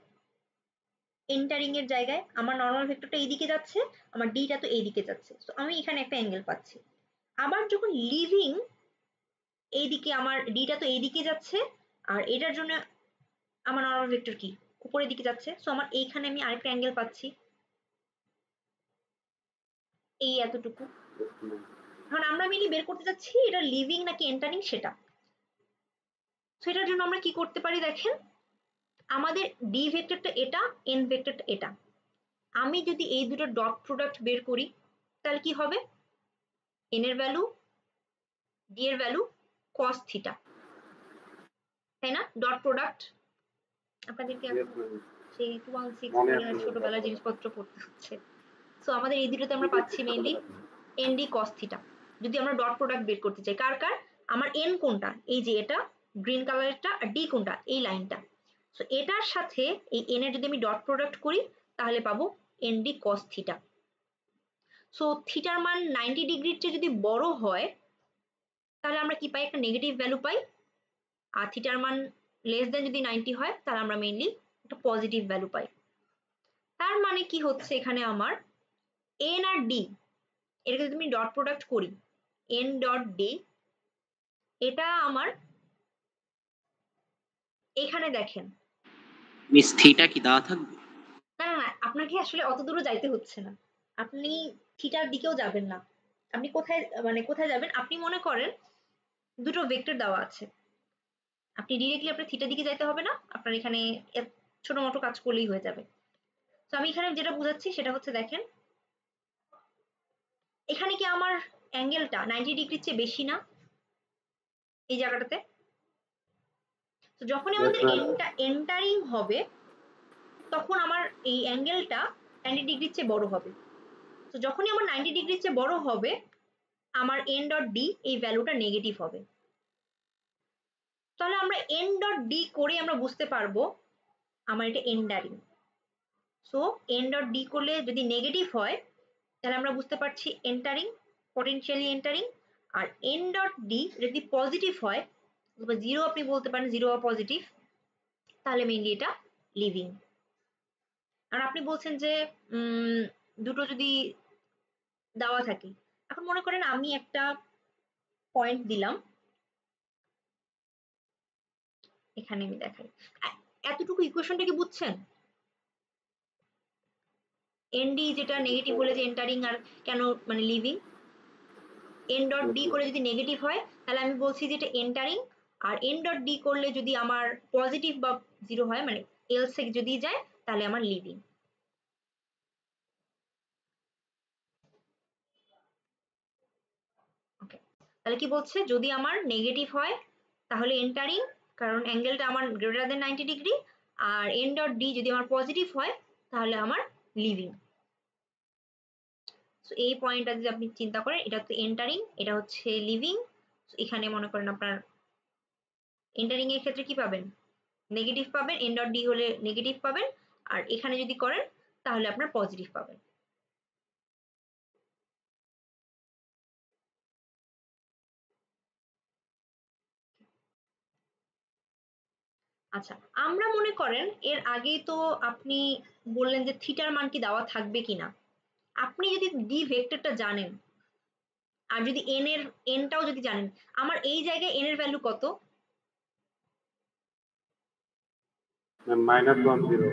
এন্টারিং এর জায়গায়, আমার নরমাল ভেক্টরটা এইদিকে যাচ্ছে, আমার ডিটা তো এইদিকে যাচ্ছে, তো আমি এখানে একটা অ্যাঙ্গেল পাচ্ছি। আবার যখন লিভিং এইদিকে আমার ডিটা তো এইদিকে যাচ্ছে আর এটার জন্য আমার নরমাল ভেক্টর কি উপরের দিকে যাচ্ছে, সো আমার এইখানে আমি আরেকটা অ্যাঙ্গেল পাচ্ছি এই এতটুকু। এখন আমরা মিলি বের করতে যাচ্ছি এটা লিভিং নাকি এন্টারিং সেটা। সেটার জন্য আমরা কি করতে পারি দেখেন, আমাদের ডি ভেক্টরটা এটা, এন ভেক্টরটা এটা। আমি যদি এই দুটো ডট প্রোডাক্ট বের করি তাহলে কি হবে? এন এর ভ্যালু, ডি এর ভ্যালু cos থিটা, তাই না? ডট প্রোডাক্ট আপনাদেরকে Yes, ma'am. সেই 216 মনে পড়ে আছে। ছোটবেলার জিনিসপত্র পড়তে হচ্ছে। সো আমাদের এই দুটোতে আমরা পাচ্ছি mainly N D cos theta. যদি আমরা ডট প্রোডাক্ট বের করতে চাই, কার কার? আমার এন কোনটা, এই যে এটা গ্রিন কালারেরটা, আর ডি কোনটা, এই লাইনটা। সো এটার সাথে এই এন এর যদি আমি ডট প্রোডাক্ট করি তাহলে পাবো N D cos theta. So থিটার মান 90 ডিগ্রির চেয়ে যদি বড় হয় তাহলে আমরা কি পাই? একটা নেগেটিভ ভ্যালু পাই। আর থিটার মান লেস দেন যদি 90 হয় তাহলে আমরা মেইনলি একটা পজিটিভ ভ্যালু পাই। তার মানে কি হচ্ছে এখানে আমার এন আর ডি, এটাকে যদি আমি ডট প্রোডাক্ট করি, এন ডট ডি, এটা আমার এখানে দেখেন। মিস থিটা কি দেওয়া থাকবে? না না না, আপনাকে আসলে অত দূরও যাইতে হচ্ছে না, আপনি থিটার দিকেও যাবেন না। আপনি কোথায় মানে কোথায় যাবেন? আপনি মনে করেন দুটো ভেক্টর দেওয়া আছে, আপনি ডিরেক্টলি আপনার থিটার দিকে যাইতে হবে না, আপনার এখানে ছোট মোটো কাজ করলেই হয়ে যাবে। তো আমি এখানে যেটা বুঝাচ্ছি সেটা হচ্ছে দেখেন, এখানে কি আমার অ্যাঙ্গেলটা 90 ডিগ্রির চেয়ে বেশি না এই জায়গাটাতে? তো যখনই Yes, আমাদের ma'am. এন্টারিং হবে তখন আমার এই অ্যাঙ্গেলটা 90 ডিগ্রির চেয়ে বড় হবে। তো যখনই আমার 90 ডিগ্রির চেয়ে বড় হবে আমার এন ডট ডি এই ভ্যালুটা নেগেটিভ হবে। তাহলে আমরা এন ডট ডি করে আমরা বুঝতে পারবো আমার এটা এন্ডারিং। সো এন ডট ডি করলে যদি নেগেটিভ হয় তাহলে আমরা বুঝতে পারছি এন্টারিং, পটেনশিয়ালি এন্টারিং। আর এন ডট ডি যদি পজিটিভ হয়, জিরো আপনি বলতে পারেন, জিরো বা পজিটিভ, তাহলে মেইনলি এটা লিভিং। আর আপনি বলছেন যে দুটো যদি দেওয়া থাকে, এখন মনে করেন আমি একটা পয়েন্ট দিলাম, এখানে আমি দেখাই। এতটুকু ইকুয়েশনটা কি বুঝছেন? এনডি যেটা নেগেটিভ হলে যে এন্টারিং আর কেন মানে লিভিং, এন ডট ডি করে যদি নেগেটিভ হয় তাহলে আমি বলছি যে এটা এন্টারিং, আর এন ডট ডি করলে যদি আমার পজিটিভ বা জিরো হয় মানে এলস এ যদি যায় তাহলে আমার লিভিং। ওকে, তাহলে কি বলছে? যদি আমার নেগেটিভ হয় তাহলে এন্টারিং, কারণ অ্যাঙ্গেলটা আমার গ্রেটার দেন 90 ডিগ্রি, আর এন ডট ডি যদি আমার পজিটিভ হয় তাহলে আমার লিভিং। সো এই পয়েন্টটা যদি আপনি চিন্তা করেন, এটা হচ্ছে এন্টারিং, এটা হচ্ছে লিভিং। এখানে মনে করেন আপনার এন্টারিং এর ক্ষেত্রে কি পাবেন? নেগেটিভ পাবেন, এন ডট ডি হলে নেগেটিভ পাবেন, আর এখানে যদি করেন তাহলে আপনার পজিটিভ পাবেন। আচ্ছা, আমরা মনে করেন এর আগেই তো আপনি বললেন যে থিটার মান কি দেওয়া থাকবে কিনা। আপনি যদি ডি ভেক্টরটা জানেন আর যদি এন এর এনটাও যদি জানেন, আমার এই জায়গায় এন এর ভ্যালু কত? -1 0.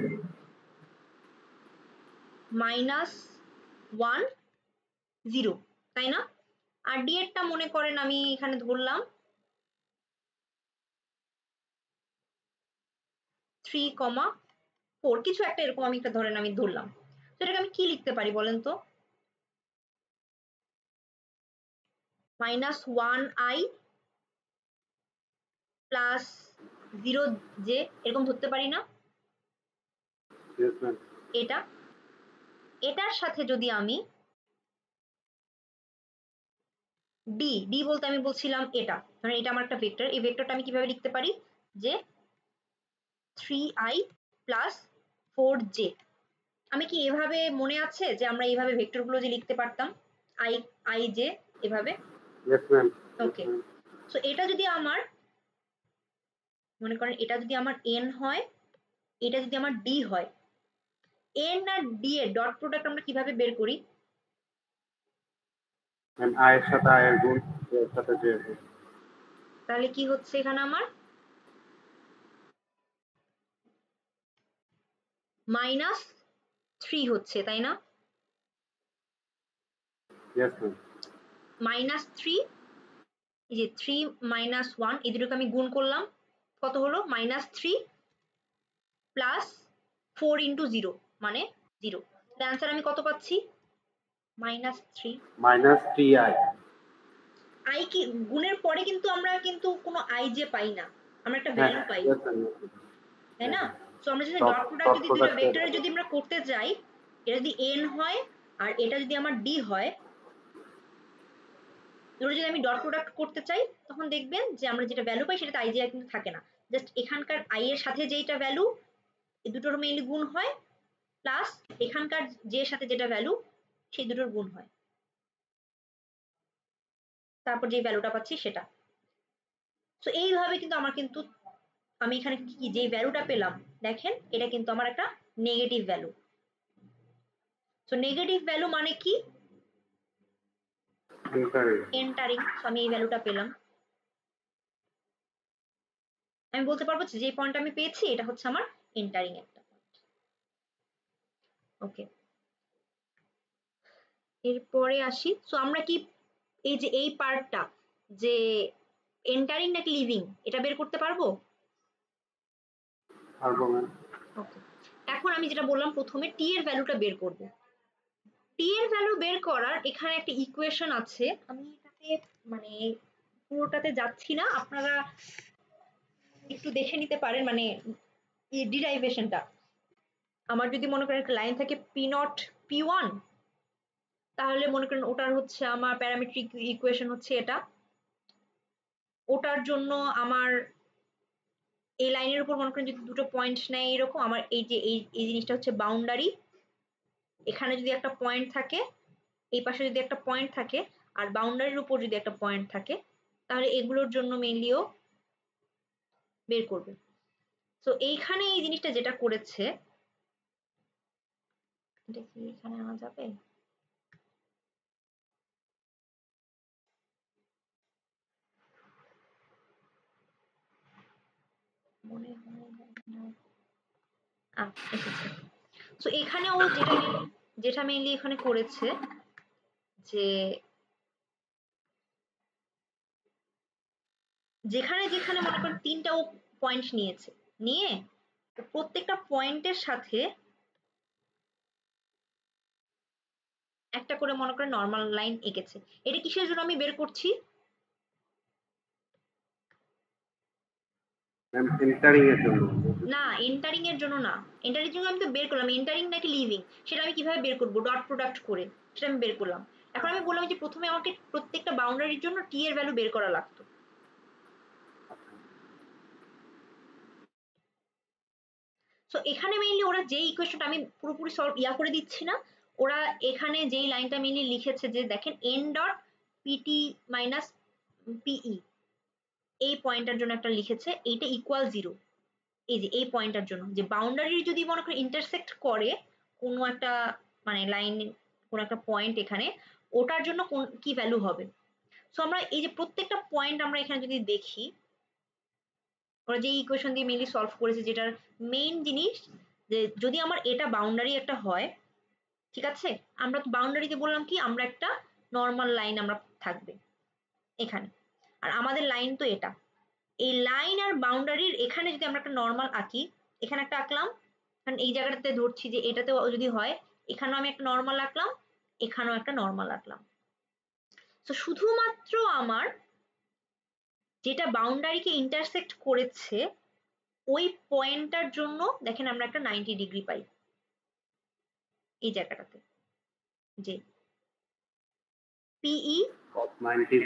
-1 0, তাই না? আর ডি এরটা মনে করেন আমি এখানে ধরলাম 3,4, কিছু একটা এরকম আমি একটা ধরেন আমি ধরলাম। তো এটাকে আমি কি লিখতে পারি বলেন তো? -1i প্লাস 0j, এরকম ধরতে পারি না? Yes, ma'am. এটা এটার সাথে যদি আমি ডি, ডি বলতে আমি বলছিলাম এটা, মানে এটা আমার একটা ভেক্টর, এই ভেক্টরটা আমি কিভাবে লিখতে পারি? যে 3i প্লাস 4j। আমি কি এভাবে মনে আছে যে আমরা এইভাবে ভেক্টরগুলো যে লিখতে পারতাম, আই আই জে এভাবে? Yes, ma'am. Yes, ওকে, ma'am. সো এটা যদি আমার মনে করেন এটা যদি আমার এন হয়, এটা যদি আমার ডি হয়, এন আর ডি এর ডট প্রোডাক্ট আমরা কিভাবে বের করি? And I এর সাথে I এর গুণ, J এর সাথে J এর গুণ। তাহলে কি হচ্ছে এখানে আমার -3 হচ্ছে, তাই না? Yes, ma'am. -3, এই যে 3 - 1, এই দুটোকে আমি গুণ করলাম, কত হলো? -3 প্লাস 4 ইন্টু 0 মানে 0। অ্যান্সার আমি কত পাচ্ছি? -3। -3i। আই কি গুণের পরে কিন্তু আমরা কিন্তু কোনো আই যে পাই না, আমরা একটা ভ্যালু পাই, তাই না? সো আমরা যদি ডট প্রোডাক্ট যদি দুইটা ভেক্টরের যদি আমরা করতে যাই, এটা যদি n হয় আর এটা যদি আমার d হয়, দুটো যদি আমি ডট প্রোডাক্ট করতে চাই, তখন দেখবেন যে আমরা যেটা ভ্যালু পাই সেটা আই যে কিন্তু থাকে না, জাস্ট এখানকার আই এর সাথে যেটা ভ্যালু এই দুটোর মেইনলি গুণ হয়, প্লাস এখানকার যে সাথে যেটা ভ্যালু সেই দুটোর গুণ হয়, তারপর যে ভ্যালুটা পাচ্ছি সেটা। সো এইভাবে কিন্তু আমার কিন্তু আমি এখানে কি যে ভ্যালুটা পেলাম, দেখেন এটা কিন্তু আমার একটা negative value. So negative value মানে কি? এন্টারিং। সো আমি এই ভ্যালুটা পেলাম, আমি বলতে পারবো যে পয়েন্ট আমি পেয়েছি এটা হচ্ছে আমার এন্টারিং একটা পয়েন্ট। ওকে, এরপরে আসি। সো আমরা কি এই যে এই পার্টটা যে এন্টারিং নাকি লিভিং এটা বের করতে পারবো? ওকে, এখন আমি যেটা বললাম প্রথমে টি এর ভ্যালুটা বের করব। টি এর ভ্যালু বের করার এখানে একটা ইকুয়েশন আছে, আমি এটাতে মানে পুরোটাতে যাচ্ছি না, আপনারা একটু দেখে নিতে পারেন, মানে ডিরাইভেশনটা। আমার যদি মনে করেন একটা লাইন থাকে p0 p1, তাহলে মনে করেন ওটার হচ্ছে আমার প্যারামেট্রিক ইকুয়েশন হচ্ছে এটা। ওটার জন্য আমার এই লাইনের উপর মনে করেন যদি দুটো পয়েন্ট নেয় এরকম, আমার এই যে এই জিনিসটা হচ্ছে বাউন্ডারি, এখানে যদি একটা পয়েন্ট থাকে, এই পাশে যদি একটা পয়েন্ট থাকে, আর বাউন্ডারির উপর যদি একটা পয়েন্ট থাকে, তাহলে এগুলোর জন্য মেইনলিও বের করবে। তো এইখানে এই জিনিসটা যেটা করেছে, এটা কি এখানে আনা যাবে? মনে হয় এসেছে। তো এখানে ও যেটা মেইনলি এখানে করেছে যে যেখানে যেখানে মনে করেন তিনটা ও পয়েন্ট নিয়েছে, নিয়ে প্রত্যেকটা পয়েন্টের সাথে একটা করে মনে করেন নরমাল লাইন এঁকেছে। এটা কিসের জন্য আমি বের করছি? এন্টারিং এর জন্য না, এন্টারিং এর জন্য না। এন্টারিং এর জন্য আমি তো বের করলাম এন্টারিং নাকি লিভিং, সেটা আমি কিভাবে বের করব? ডট প্রোডাক্ট করে সেটা আমি বের করলাম। এখন আমি বললাম যে প্রথমে আমাকে প্রত্যেকটা বাউন্ডারির জন্য টি এর ভ্যালু বের করা লাগতো। সো এখানে মেইনলি ওরা যে ইকুয়েশনটা, আমি পুরোপুরি সলভ করে দিচ্ছি না, ওরা এখানে যেই লাইনটা মেইনলি লিখেছে যে দেখেন n ডট পিটি মাইনাস পিই, এই পয়েন্টটার জন্য একটা লিখেছে এইটা ইকুয়াল 0। এই যে এই পয়েন্টটার জন্য যে বাউন্ডারি যদি মনে করেন ইন্টারসেক্ট করে কোনো একটা মানে লাইন, কোনো একটা পয়েন্ট এখানে, ওটার জন্য কি ভ্যালু হবে। সো আমরা এই যে প্রত্যেকটা পয়েন্ট আমরা এখানে যদি দেখি, ওরা যে ইকুয়েশন দিয়ে মেইনলি সলভ করেছে, যেটার মেইন জিনিস যে যদি আমার এটা বাউন্ডারি একটা হয়, ঠিক আছে, আমরা তো বাউন্ডারিতে বললাম কি আমরা একটা নর্মাল লাইন আমরা থাকবে এখানে, আর আমাদের লাইন তো এটা, এই লাইন আর বাউন্ডারির এখানে যদি আমরা একটা নর্মাল আঁকি, এখানে একটা আঁকলাম, কারণ এই জায়গাটাতে ধরছি যে এটাতে যদি হয়, এখানেও আমি একটা নর্মাল আঁকলাম, এখানেও একটা নর্মাল আঁকলাম। তো শুধুমাত্র আমার যেটা বাউন্ডারিকে ইন্টারসেক্ট করেছে ওই পয়েন্টটার জন্য দেখেন আমরা একটা 90 ডিগ্রি পাই এই জায়গাটাতে, যে পিই, 90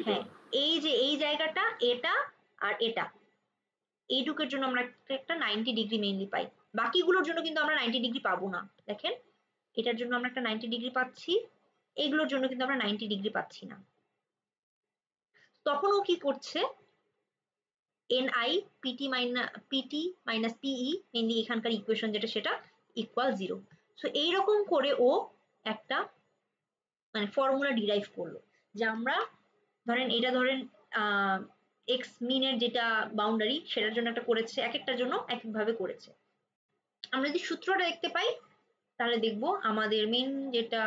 হ্যাঁ এই যে এই জায়গাটা এটা আর এটা, এইটুকের জন্য আমরা একটা 90 ডিগ্রি মেইনলি পাই। বাকিগুলোর জন্য কিন্তু আমরা 90 ডিগ্রি পাবো না। দেখেন এটার জন্য আমরা একটা 90 ডিগ্রি পাচ্ছি, এইগুলোর জন্য কিন্তু আমরা 90 ডিগ্রি পাচ্ছি না। তখন ও কি করছে, ni পিটি মাইনাস পিই মেইনলি এখানকার ইকুয়েশন যেটা সেটা ইকুয়াল 0। সো এইরকম করে ও একটা মানে ফর্মুলা ডিরাইভ করলো, যে আমরা ধরেন এটা ধরেন এক্স মিনের যেটা বাউন্ডারি সেটার জন্য একটা করেছে, এক একটার জন্য এক একভাবে করেছে। আমরা যদি সূত্রটা দেখতে পাই তাহলে দেখবো আমাদের মেইন যেটা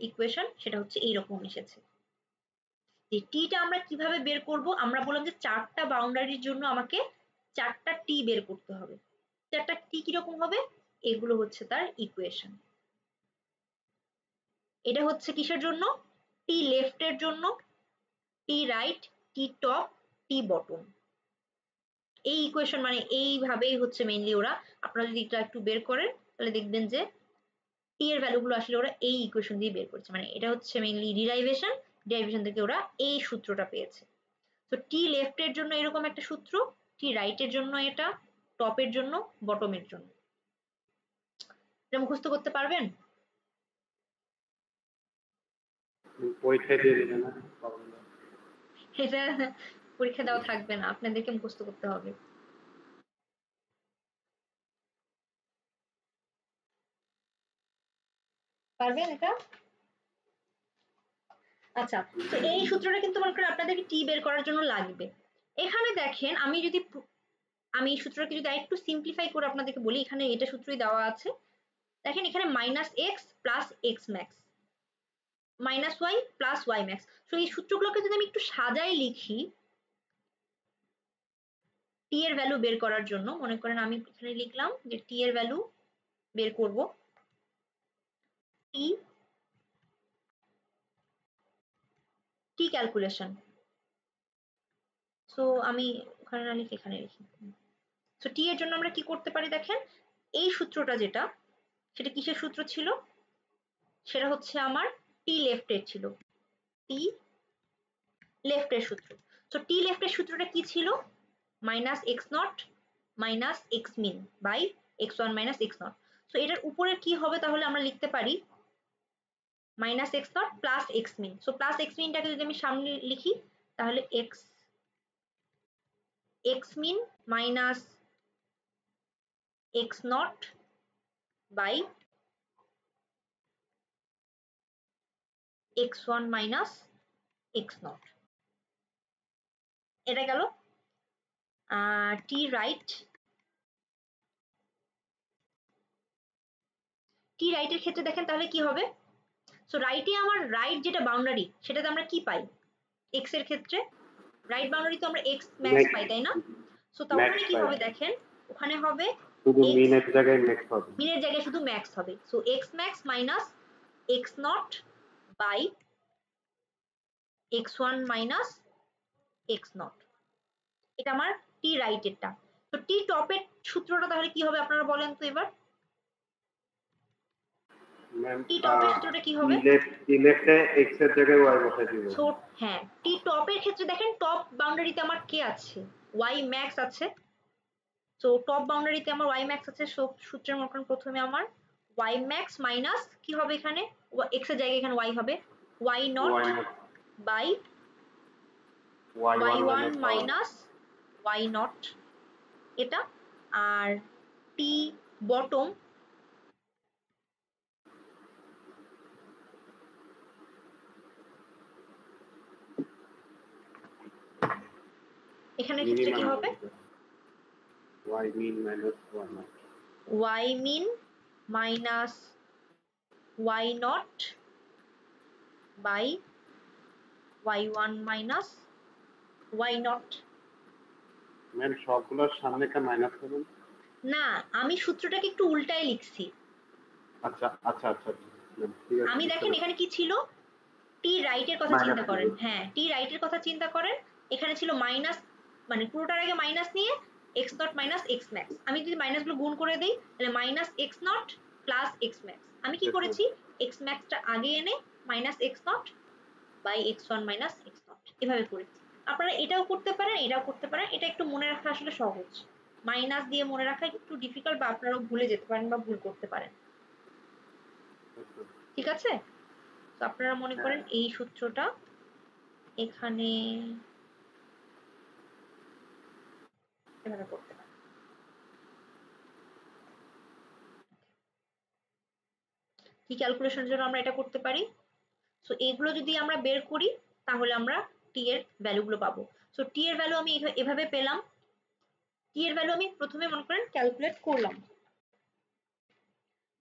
ইকুয়েশন সেটা হচ্ছে এইরকম এসেছে। যে টিটা আমরা কিভাবে বের করব, আমরা বললাম যে চারটা বাউন্ডারির জন্য আমাকে চারটা টি বের করতে হবে। চারটা টি কিরকম হবে, এগুলো হচ্ছে তার ইকুয়েশন। এটা হচ্ছে কিসের জন্য, টি লেফটের জন্য, টি রাইট, টি টপ, টি বটম। এই ইকুয়েশন মানে এইভাবেই হচ্ছে মেইনলি ওরা, আপনারা যদি এটা একটু বের করেন তাহলে দেখবেন যে টি এর ভ্যালুগুলো আসলে ওরা এই ইকুয়েশন দিয়ে বের করছে, মানে এটা হচ্ছে মেইনলি ডিরাইভেশন থেকে ওরা এই সূত্রটা পেয়েছে। তো টি লেফটের জন্য এরকম একটা সূত্র, টি রাইটের জন্য এটা, টপের জন্য, বটমের জন্য। এটা মুখস্থ করতে পারবেন? পরীক্ষায় দিয়ে দিবে না? এটা পরীক্ষা দেওয়া থাকবে না, আপনাদেরকে মুখস্থ করতে হবে। পারবেন এটা? আচ্ছা, তো এই সূত্রটা কিন্তু মনে করেন আপনাদেরকে টি বের করার জন্য লাগবে। এখানে দেখেন আমি এই সূত্রটাকে যদি আরেকটু সিম্পলিফাই করে আপনাদেরকে বলি, এখানে এটা সূত্রই দেওয়া আছে। দেখেন এখানে minus x plus x max, minus y plus y max. তো এই সূত্রগুলোকে যদি আমি একটু সাজাই লিখি টি এর ভ্যালু বের করার জন্য, মনে করেন আমি এখানে লিখলাম যে টি এর ভ্যালু বের করব, টি ক্যালকুলেশন। সো আমি ওখানে না লিখে এখানে লিখি। সো টি এর জন্য আমরা কি করতে পারি, দেখেন এই সূত্রটা যেটা, সেটা কিসের সূত্র ছিল, সেটা হচ্ছে আমার টি লেফটের ছিল, টি লেফটের সূত্র। সো টি লেফটের সূত্রটা কি ছিল, minus x not minus X min by x one minus x nought. So এটার উপরে কি হবে, তাহলে আমরা লিখতে পারি minus x not plus X min. So plus X মিনটাকে যদি আমি সামনে লিখি তাহলে X min minus x not by x one minus x not. এটা গেল টি রাইট। টি রাইটের ক্ষেত্রে দেখেন তাহলে কি হবে, সো রাইটে আমার রাইট যেটা বাউন্ডারি সেটাতে আমরা কি পাই, এক্স এর ক্ষেত্রে রাইট বাউন্ডারি তো আমরা এক্স ম্যাক্স পাই, তাই না? সো তাহলে কি হবে দেখেন, ওখানে হবে শুধু মিনের জায়গায় ম্যাক্স হবে, মিনের জায়গায় শুধু ম্যাক্স হবে। So x max minus x not by x one minus x not. এটা আমার টি রাইটেরটা। তো টি টপের সূত্রটা তাহলে কি হবে আপনারা বলেন তো এবার, টি টপের সূত্রটা কি হবে, টি লেফটে এক্স এর জায়গায় ওয়াই বসাই দিব। সো হ্যাঁ, টি টপের ক্ষেত্রে দেখেন টপ বাউন্ডারিতে আমার কে আছে, ওয়াই ম্যাক্স আছে। সো টপ বাউন্ডারিতে আমার ওয়াই ম্যাক্স আছে, সো সূত্রের মতন প্রথমে আমার ওয়াই ম্যাক্স মাইনাস কি হবে, এখানে এক্স এর জায়গায় এখানে ওয়াই হবে, y naught by y one minus y naught এটা। আর টি বটম এখানে ক্ষেত্রে কি হবে, y min minus y naught, y min minus y naught by y one minus y naught. Ma'am সবগুলোর সামনে একটা মাইনাস করুন। না, আমি সূত্রটাকে একটু উল্টায় লিখছি। আচ্ছা আচ্ছা আচ্ছা, ঠিক আছে। আমি দেখেন এখানে কি ছিল, টি রাইটের কথা চিন্তা করেন, হ্যাঁ টি রাইটের কথা চিন্তা করেন, এখানে ছিল মাইনাস, মানে পুরোটার আগে মাইনাস নিয়ে x not minus x max. আমি যদি মাইনাস গুলো গুণ করে দেই তাহলে minus x not plus x max. আমি কি করেছি, এক্স ম্যাক্সটা আগে এনে minus x not by x one minus x naught এভাবে করেছি। আপনারা এটাও করতে পারেন, এটাও করতে পারেন, এটা একটু মনে রাখা আসলে সহজ, মাইনাস দিয়ে মনে রাখা একটু ডিফিকাল্ট, বা আপনারাও ভুলে যেতে পারেন বা ভুল করতে পারেন। ঠিক আছে, তো আপনারা মনে করেন এই সূত্রটা এখানে এভাবে করতে পারেন। কি ক্যালকুলেশনের জন্য আমরা এটা করতে পারি, সো এগুলো যদি আমরা বের করি তাহলে আমরা টি এর ভ্যালুগুলো পাবো। সো টি এর ভ্যালু আমি এভাবে পেলাম, টি এর ভ্যালু আমি প্রথমে মনে করেন ক্যালকুলেট করলাম,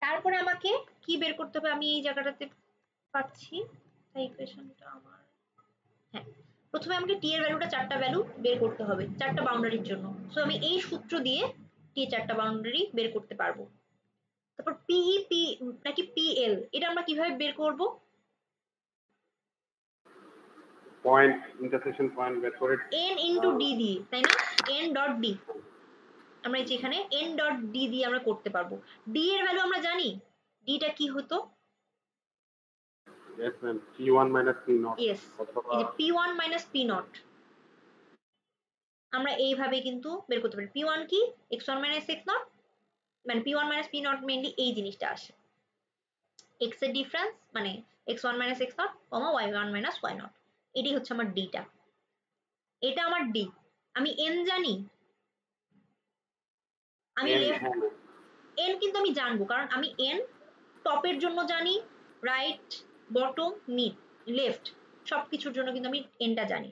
তারপরে আমাকে কি বের করতে হবে, আমি এই জায়গাটাতে পাচ্ছি তাই ইকুয়েশনটা আমার, হ্যাঁ প্রথমে আমাকে টি এর ভ্যালুটা চারটা ভ্যালু বের করতে হবে চারটা বাউন্ডারির জন্য। সো আমি এই সূত্র দিয়ে টি চারটা বাউন্ডারি বের করতে পারবো। তারপর পিই পি নাকি পিএল এটা আমরা কিভাবে বের করব? পয়েন্ট ইন্টারসেকশন পয়েন্ট বের করে n ইনটু ডি দিয়ে, তাই না? n ডট ডি, আমরা এই যে এখানে n ডট ডি দিয়ে আমরা করতে পারবো। ডি এর ভ্যালু আমরা জানি, ডিটা কি হতো? yes ma'am p1 minus p0 yes, এই যে p1 মাইনাস p0 আমরা এইভাবে কিন্তু বের করতে পারি। p1 কি x1 মাইনাস x0, মানে p1 মাইনাস p0 মেইনলি এই জিনিসটা আসে, x এর ডিফারেন্স মানে x1 minus x0, y1 minus y0, এটাই হচ্ছে আমার ডিটা। এটা আমার ডি। আমি n জানি, আমি n কিন্তু আমি জানবো, কারণ আমি n টপের জন্য জানি, রাইট, বটম, মিড, লেফট সবকিছুর জন্য কিন্তু আমি nটা জানি।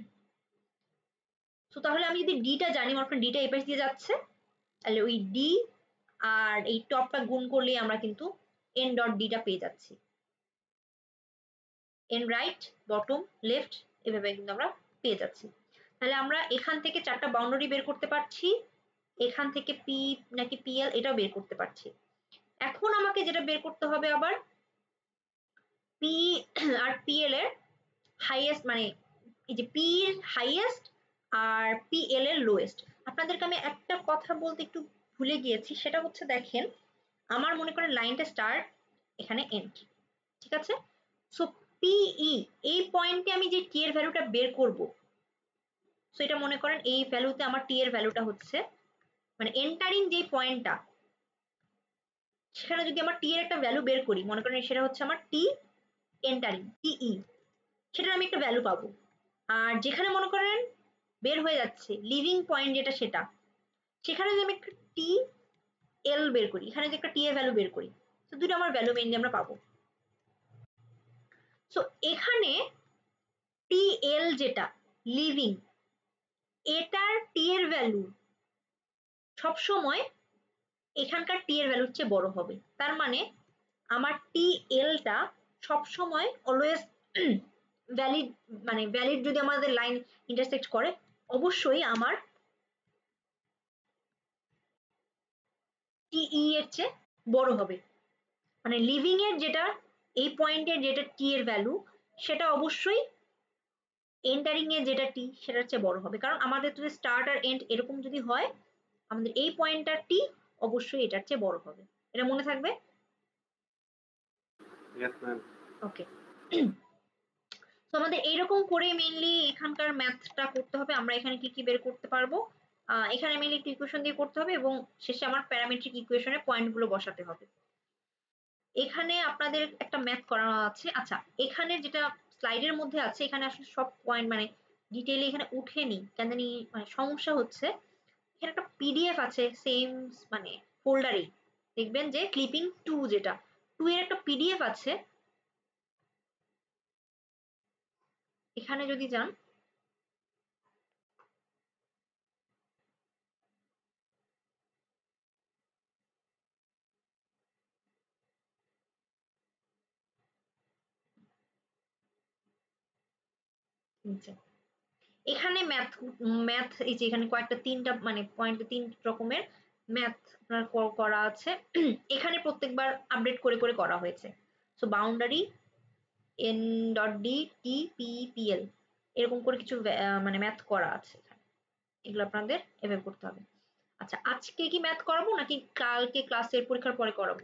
তো তাহলে আমি যদি ডিটা জানি, মনে করেন ডিটা এই পাশ দিয়ে যাচ্ছে, তাহলে ওই ডি আর এই টপটা গুণ করলেই আমরা কিন্তু n ডট ডিটা পেয়ে যাচ্ছি। n রাইট, বটম, লেফট এভাবে কিন্তু আমরা পেয়ে যাচ্ছি। তাহলে আমরা এখান থেকে চারটা বাউন্ডারি বের করতে পারছি, এখান থেকে পি নাকি পিএল এটাও বের করতে পারছি। এখন আমাকে যেটা বের করতে হবে আবার পি আর পিএল এর হাইয়েস্ট, মানে এই যে পি এর হাইয়েস্ট আর পিএল এর লোয়েস্ট। আপনাদেরকে আমি একটা কথা বলতে একটু ভুলে গিয়েছি, সেটা হচ্ছে দেখেন আমার মনে করেন লাইনটা স্টার্ট, এখানে এন্ড, ঠিক আছে? সো পিই এই পয়েন্টে আমি যে টি এর ভ্যালুটা বের করব, সো এটা মনে করেন এই ভ্যালুতে আমার টি এর ভ্যালুটা হচ্ছে, মানে এন্টারিং যে পয়েন্টটা, সেখানে যদি আমার টি এর একটা ভ্যালু বের করি, মনে করেন সেটা হচ্ছে আমার টি এন্টারিং টিই, সেটার আমি একটা ভ্যালু পাবো। আর যেখানে মনে করেন বের হয়ে যাচ্ছে লিভিং পয়েন্ট যেটা, সেটা সেখানে যদি আমি একটা টি এল বের করি, এখানে যদি একটা টি এর ভ্যালু বের করি, তো দুটো আমার ভ্যালু মেইনলি আমরা পাবো। সো এখানে টি এল যেটা লিভিং, এটার টি এর ভ্যালু সবসময় এখানকার টি এর ভ্যালুর চেয়ে বড় হবে। তার মানে আমার টি এলটা সবসময় অলওয়েজ ভ্যালিড, মানে ভ্যালিড যদি আমাদের লাইন ইন্টারসেক্ট করে, অবশ্যই আমার টিই এর চেয়ে বড় হবে। মানে লিভিং এর যেটা এই পয়েন্টের যেটা টি এর ভ্যালু, সেটা অবশ্যই এন্টারিং এর যেটা টি সেটার চেয়ে বড় হবে। কারণ আমাদের যদি স্টার্ট আর এন্ড এরকম যদি হয়, আমাদের এই পয়েন্টটার টি অবশ্যই এটার চেয়ে বড় হবে। এটা মনে থাকবে? yes ma'am ওকে। তো আমাদের এইরকম করে মেইনলি এখানকার ম্যাথটা করতে হবে। আমরা এখানে কি কি বের করতে পারবো, এখানে মেইনলি একটা ইকুয়েশন দিয়ে করতে হবে এবং শেষে আমার প্যারামেট্রিক ইকুয়েশনে পয়েন্টগুলো বসাতে হবে। এখানে আপনাদের একটা ম্যাথ করানো আছে। আচ্ছা, এখানে যেটা স্লাইডের মধ্যে আছে, এখানে আসলে সব পয়েন্ট মানে ডিটেইলে এখানে উঠেনি, কেন জানি মানে সমস্যা হচ্ছে। এখানে একটা পিডিএফ আছে সেম মানে ফোল্ডারে, দেখবেন যে ক্লিপিং 2, যেটা 2 এর একটা পিডিএফ আছে, এখানে যদি যান এখানে ম্যাথ ম্যাথ এই যে এখানে কয়েকটা তিনটা মানে পয়েন্টে 3 রকমের ম্যাথ আপনার করা আছে। এখানে প্রত্যেকবার আপডেট করে করে করা হয়েছে। So boundary N dot D T P PL এরকম করে কিছু মানে ম্যাথ করা আছে, এগুলো আপনাদের এভাবে করতে হবে। আচ্ছা, আজকে কি ম্যাথ করাবো নাকি কালকে ক্লাসের পরীক্ষার পরে করাবো?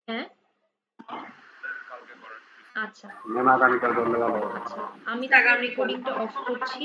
হ্যাঁ, আচ্ছা ম্যাম আগামীকাল বললে ভালো হবে। আমি তাহলে রেকর্ডিংটা অফ করছি।